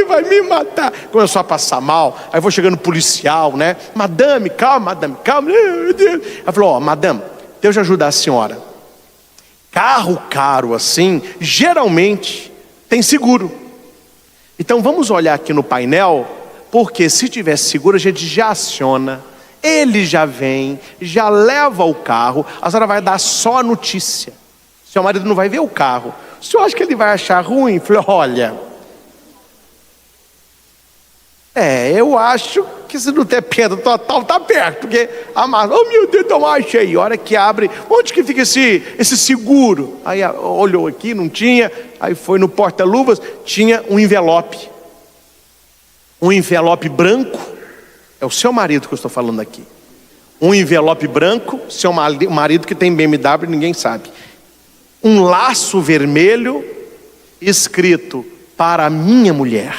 vai me matar. Começou a passar mal. Aí foi chegando policial, né? Madame, calma. Meu Deus. Ela falou: madame, Deus ajuda a senhora. Carro caro assim, geralmente tem seguro. Então vamos olhar aqui no painel, porque se tiver seguro a gente já aciona. Ele já vem, já leva o carro. A senhora vai dar só a notícia. Seu marido não vai ver o carro. O senhor acha que ele vai achar ruim? Falei: olha, eu acho que se não ter pedra total, tá perto. Porque meu Deus, então achei. A hora que abre, onde que fica esse seguro? Aí olhou aqui, não tinha. Aí foi no porta-luvas, tinha um envelope. Um envelope branco. É o seu marido que eu estou falando aqui. Um envelope branco, seu marido que tem BMW, ninguém sabe. Um laço vermelho, escrito: para a minha mulher.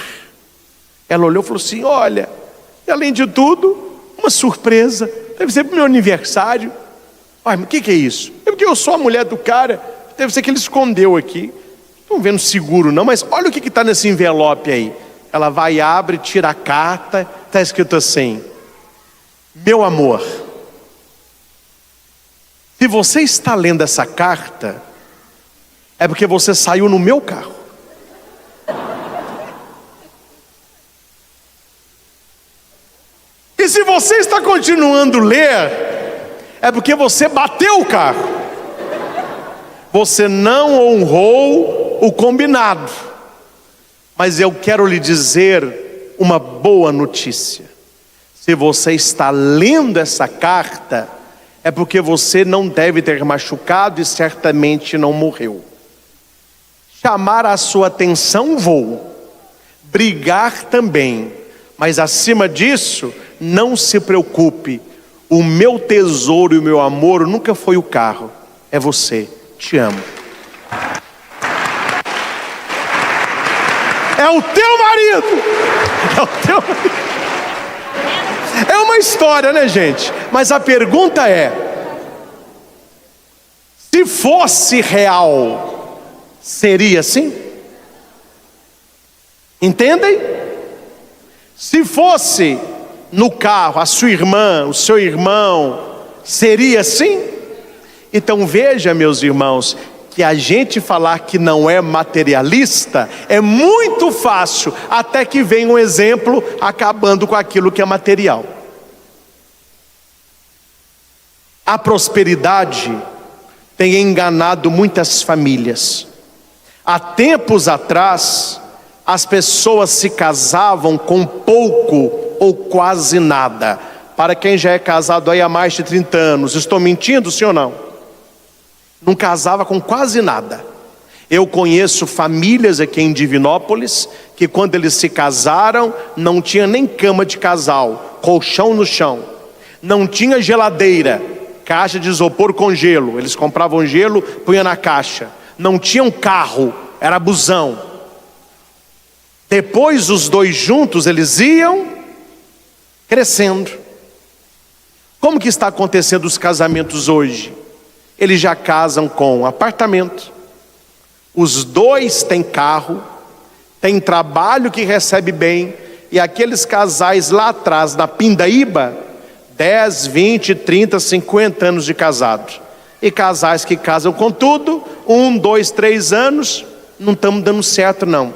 Ela olhou e falou assim: olha, e além de tudo, uma surpresa. Deve ser para o meu aniversário. Mas o que é isso? É porque eu sou a mulher do cara. Deve ser que ele escondeu aqui. Não estou vendo seguro não, mas olha o que está nesse envelope aí. Ela vai e abre, tira a carta. Está escrito assim: meu amor, se você está lendo essa carta, é porque você saiu no meu carro. E se você está continuando a ler, é porque você bateu o carro. Você não honrou o combinado. Mas eu quero lhe dizer uma boa notícia. Se você está lendo essa carta, é porque você não deve ter machucado e certamente não morreu. Chamar a sua atenção vou, brigar também, mas acima disso, não se preocupe. O meu tesouro e o meu amor nunca foi o carro, é você. Te amo. É o teu marido. É uma história, né, gente? Mas a pergunta é: se fosse real, seria assim? Entendem? Se fosse no carro, a sua irmã, o seu irmão, Seria assim? Então veja, meus irmãos, que a gente falar que não é materialista é muito fácil, até que vem um exemplo acabando com aquilo que é material. A prosperidade tem enganado muitas famílias. Há tempos atrás, as pessoas se casavam com pouco ou quase nada. Para quem já é casado aí há mais de 30 anos, estou mentindo, sim ou não? Não casava com quase nada. Eu conheço famílias aqui em Divinópolis que quando eles se casaram não tinha nem cama de casal, colchão no chão, não tinha geladeira, caixa de isopor com gelo, eles compravam gelo, punha na caixa, não tinha um carro, era busão. Depois os dois juntos eles iam crescendo. Como que está acontecendo os casamentos hoje? Eles já casam com apartamento, os dois têm carro, têm trabalho que recebe bem, e aqueles casais lá atrás, na Pindaíba, 10, 20, 30, 50 anos de casados. E casais que casam com tudo, 1, 2, 3 anos, não estamos dando certo não.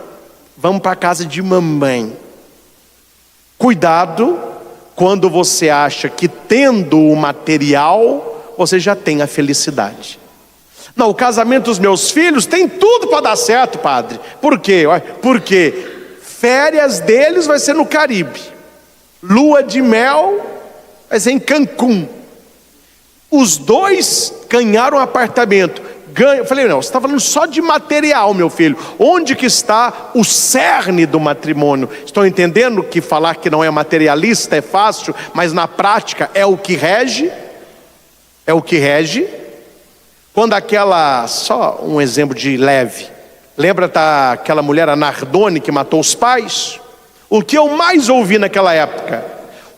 Vamos para a casa de mamãe. Cuidado quando você acha que tendo o material você já tem a felicidade. Não, o casamento dos meus filhos tem tudo para dar certo, padre. Por quê? Porque férias deles vai ser no Caribe, lua de mel vai ser em Cancún. Os dois ganharam um apartamento. Eu falei, não, você está falando só de material, meu filho. Onde que está o cerne do matrimônio? Estão entendendo que falar que não é materialista é fácil, mas na prática é o que rege? É o que rege. Quando só um exemplo de leve, lembra daquela mulher, a Nardone, que matou os pais? O que eu mais ouvi naquela época: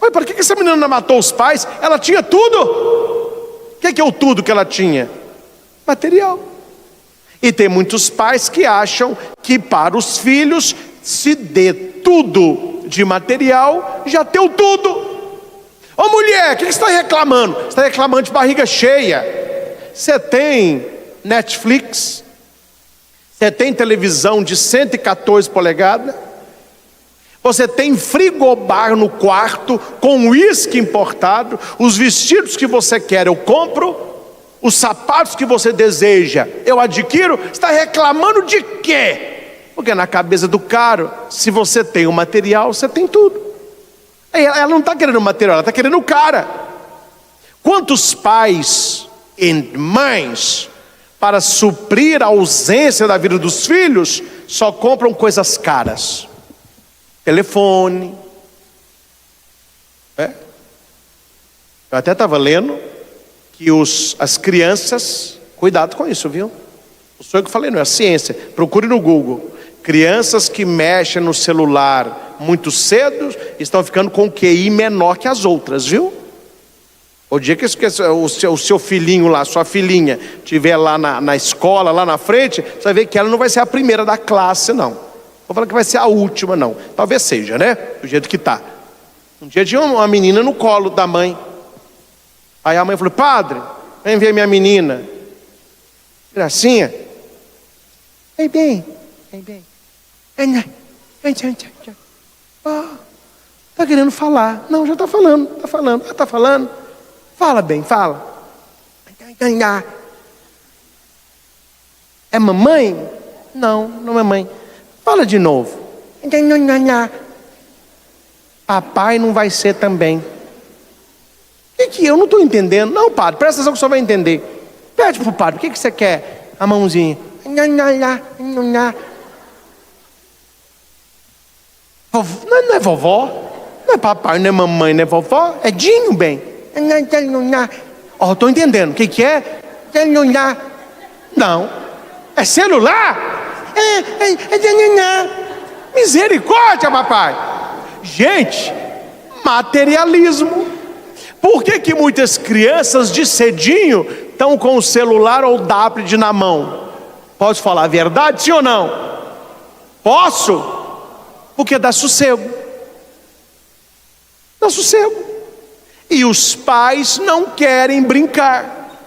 ué, por que essa menina não matou os pais? Ela tinha tudo. O que é o tudo que ela tinha? Material. E tem muitos pais que acham que para os filhos, se dê tudo de material, já deu tudo. Ô mulher, o que você está reclamando? Você está reclamando de barriga cheia. Você tem Netflix, você tem televisão de 114 polegadas, você tem frigobar no quarto com uísque importado, os vestidos que você quer eu compro, os sapatos que você deseja eu adquiro. Você está reclamando de quê? Porque na cabeça do caro, se você tem o material, você tem tudo. Ela não está querendo o material, ela está querendo o cara. Quantos pais e mães, para suprir a ausência da vida dos filhos, só compram coisas caras? Telefone. Eu até estava lendo que as crianças, cuidado com isso, viu? Não sou eu que falei, não é a ciência. Procure no Google. Crianças que mexem no celular muito cedo estão ficando com QI menor que as outras, viu? O dia que o seu filhinho lá, sua filhinha, estiver lá na escola, lá na frente, você vai ver que ela não vai ser a primeira da classe, não. Vou falar que vai ser a última, não. Talvez seja, né? Do jeito que está. Um dia tinha uma menina no colo da mãe. Aí a mãe falou: padre, vem ver minha menina. Gracinha. Vem bem. Está querendo falar. Não, já está falando. Está falando. Fala bem, fala. É mamãe? Não, não é mamãe. Fala de novo. Papai não vai ser também. O que eu não estou entendendo? Não, padre, presta atenção que o senhor vai entender. Pede para o padre, o que você quer? A mãozinha. Não é vovó, não é papai, não é mamãe, não é vovó, é Dinho, bem. Estou entendendo, o que é? Não, é celular? Misericórdia, papai. Gente, materialismo. Por que muitas crianças de cedinho estão com o celular ou o tablet na mão? Posso falar a verdade, sim ou não? Posso? Porque dá sossego. Dá sossego. E os pais não querem brincar.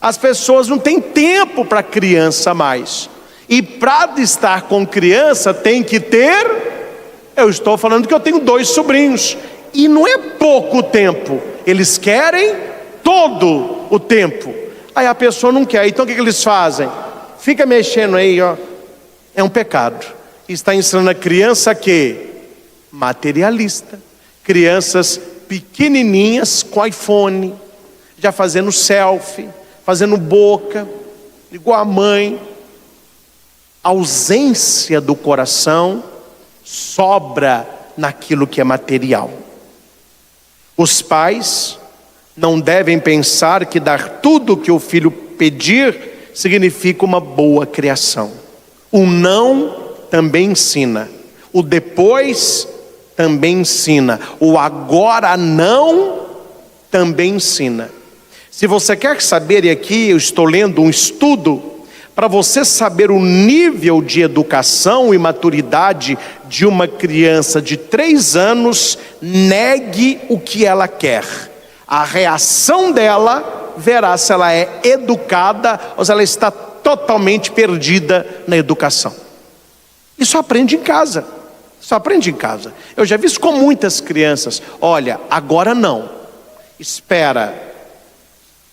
As pessoas não têm tempo para criança mais. E para estar com criança tem que ter... Eu estou falando que eu tenho 2 sobrinhos. E não é pouco tempo. Eles querem todo o tempo. Aí a pessoa não quer. Então o que eles fazem? Fica mexendo aí, ó. É um pecado. Está ensinando a criança que? Materialista. Crianças pequenininhas com iPhone, já fazendo selfie, fazendo boca, igual a mãe. A ausência do coração sobra naquilo que é material. Os pais não devem pensar que dar tudo o que o filho pedir significa uma boa criação. O não também ensina, o depois também ensina, o agora não também ensina. Se você quer saber, e aqui eu estou lendo um estudo, para você saber o nível de educação e maturidade de uma criança de 3 anos, negue o que ela quer. A reação dela verá se ela é educada ou se ela está totalmente perdida na educação. Isso aprende em casa. Isso aprende em casa. Eu já vi isso com muitas crianças. Olha, agora não. Espera.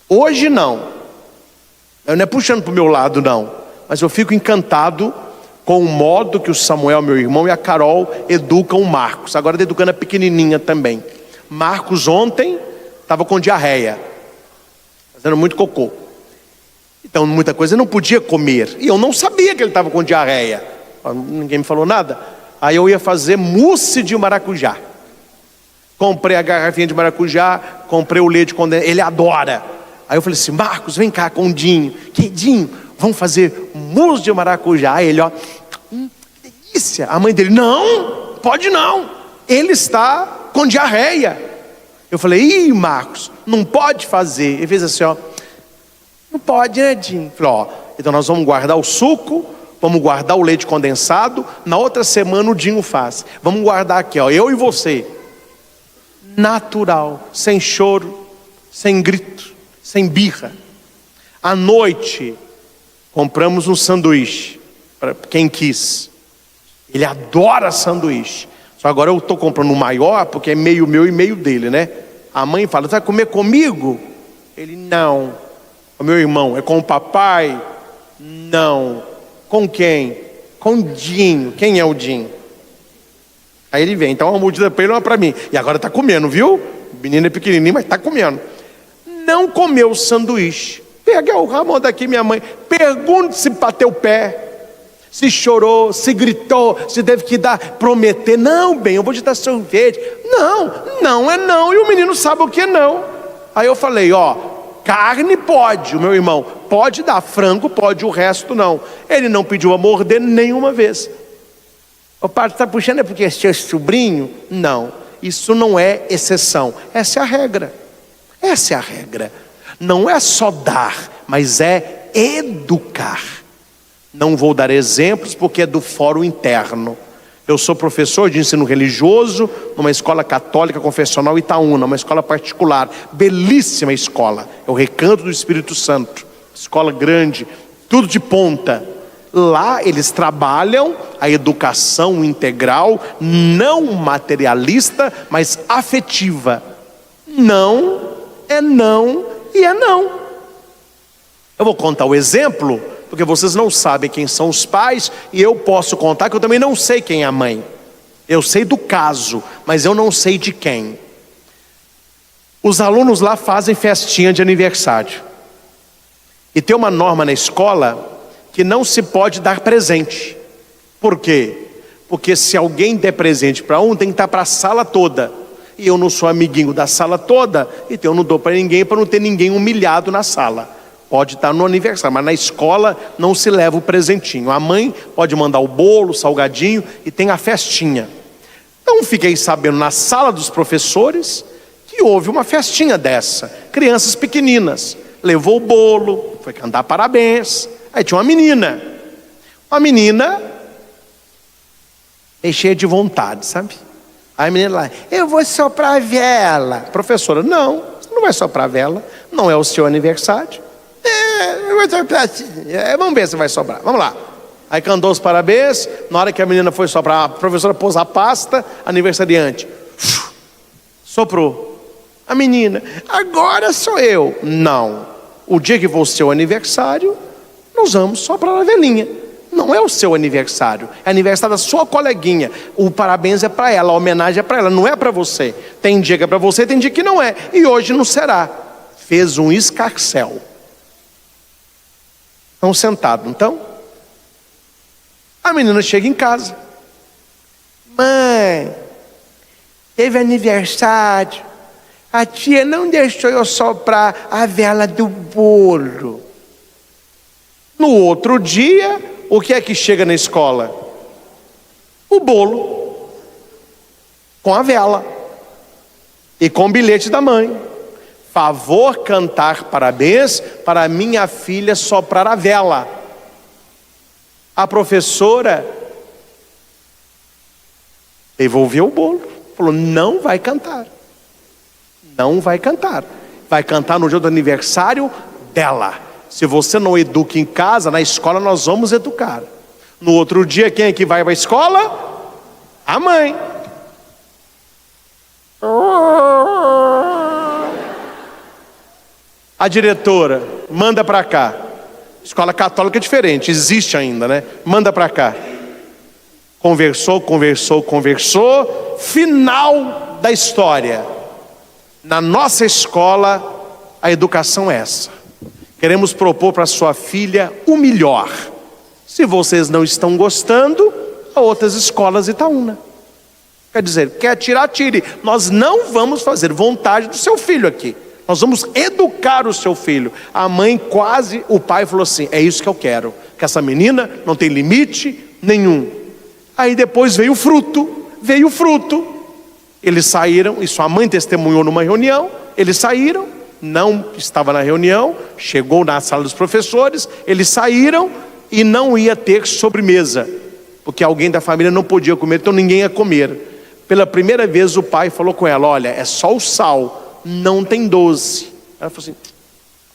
Hoje não. Eu não é puxando para o meu lado, não. Mas eu fico encantado com o modo que o Samuel, meu irmão, e a Carol educam o Marcos. Agora está educando a pequenininha também. Marcos ontem estava com diarreia, fazendo muito cocô. Então muita coisa ele não podia comer. E eu não sabia que ele estava com diarreia. Ninguém me falou nada. Aí eu ia fazer mousse de maracujá. Comprei a garrafinha de maracujá, comprei o leite condensado. Ele adora. Aí eu falei assim: Marcos, vem cá com o Dinho. Que Dinho? Vamos fazer mousse de maracujá. Aí ele, ó, que delícia. A mãe dele: não, pode não. Ele está com diarreia. Eu falei: ih, Marcos, não pode fazer. Ele fez assim, ó: não pode, né, Dinho? Eu falei: ó, então nós vamos guardar o suco, vamos guardar o leite condensado. Na outra semana o Dinho faz. Vamos guardar aqui, ó, eu e você. Natural, sem choro, sem grito, sem birra. À noite, compramos um sanduíche para quem quis. Ele adora sanduíche. Só agora eu estou comprando um maior, porque é meio meu e meio dele, né? A mãe fala: você vai comer comigo? Ele: não. O meu irmão: é com o papai? Não. Com quem? Com o Dinho. Quem é o Dinho? Aí ele vem. Então uma mordida para ele, uma para mim. E agora está comendo, viu? O menino é pequenininho, mas está comendo. Não comeu o sanduíche. Pega o Ramon daqui, minha mãe. Pergunte se bateu o pé, se chorou, se gritou, se teve que prometer. Não, bem, eu vou te dar sorvete. Não, não é não. E o menino sabe o que é não. Aí eu falei: ó, carne pode. O meu irmão: pode dar. Frango pode, o resto não. Ele não pediu a morder nenhuma vez. O padre está puxando, é porque é seu sobrinho? Não, isso não é exceção. Essa é a regra. Essa é a regra. Não é só dar, mas é educar. Não vou dar exemplos porque é do fórum interno. Eu sou professor de ensino religioso numa escola católica confessional Itaúna, uma escola particular, belíssima escola. É o Recanto do Espírito Santo, escola grande, tudo de ponta. Lá eles trabalham a educação integral, não materialista, mas afetiva. Não é não e é não. Eu vou contar o exemplo, porque vocês não sabem quem são os pais, e eu posso contar que eu também não sei quem é a mãe. Eu sei do caso, mas eu não sei de quem. Os alunos lá fazem festinha de aniversário. E tem uma norma na escola que não se pode dar presente. Por quê? Porque se alguém der presente para um, tem que estar para a sala toda. E eu não sou amiguinho da sala toda, então eu não dou para ninguém, para não ter ninguém humilhado na sala. Pode estar no aniversário, mas na escola não se leva o presentinho. A mãe pode mandar o bolo, o salgadinho, e tem a festinha. Então fiquei sabendo na sala dos professores que houve uma festinha dessa. Crianças pequeninas. Levou o bolo, foi cantar parabéns. Aí tinha uma menina meio cheia de vontade, sabe? Aí a menina lá, eu vou soprar a vela. Professora, não, você não vai soprar a vela, não é o seu aniversário. Eu vou soprar assim. Vamos ver se vai soprar, vamos lá. Aí cantou os parabéns, na hora que a menina foi soprar, a professora pôs a pasta, aniversariante, soprou. A menina, agora sou eu. Não, o dia que for o seu aniversário, nós vamos soprar a velinha. Não é o seu aniversário, é aniversário da sua coleguinha. O parabéns é para ela, a homenagem é para ela, não é para você. Tem dia que é para você, tem dia que não é. E hoje não será. Fez um escarcéu. Estão sentados, então? A menina chega em casa. Mãe, teve aniversário. A tia não deixou eu soprar a vela do bolo. No outro dia, o que é que chega na escola? O bolo. Com a vela. E com o bilhete da mãe. Favor cantar parabéns para minha filha soprar a vela. A professora devolveu o bolo. Falou, não vai cantar. Não vai cantar. Vai cantar no dia do aniversário dela. Se você não educa em casa, na escola nós vamos educar. No outro dia, quem é que vai para a escola? A mãe. A diretora, manda para cá. Escola católica é diferente, existe ainda, né? Manda para cá. Conversou. Final da história. Na nossa escola, a educação é essa. Queremos propor para sua filha o melhor. Se vocês não estão gostando, há outras escolas Itaúna. Quer dizer, quer tirar, tire. Nós não vamos fazer vontade do seu filho aqui. Nós vamos educar o seu filho. A mãe o pai falou assim, é isso que eu quero. Que essa menina não tem limite nenhum. Aí depois veio o fruto. Eles saíram, e sua mãe testemunhou numa reunião. Eles saíram, não estava na reunião, chegou na sala dos professores, eles saíram e não ia ter sobremesa, porque alguém da família não podia comer, então ninguém ia comer. Pela primeira vez o pai falou com ela, olha, é só o sal, não tem doce. Ela falou assim,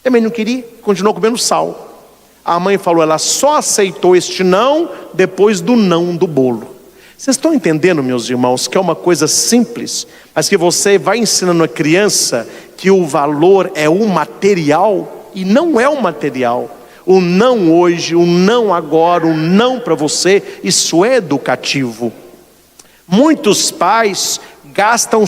também não queria, continuou comendo sal. A mãe falou, ela só aceitou este não depois do não do bolo. Vocês estão entendendo, meus irmãos, que é uma coisa simples, mas que você vai ensinando a criança que o valor é o material e não é o material. O não hoje, o não agora, o não para você, isso é educativo. Muitos pais gastam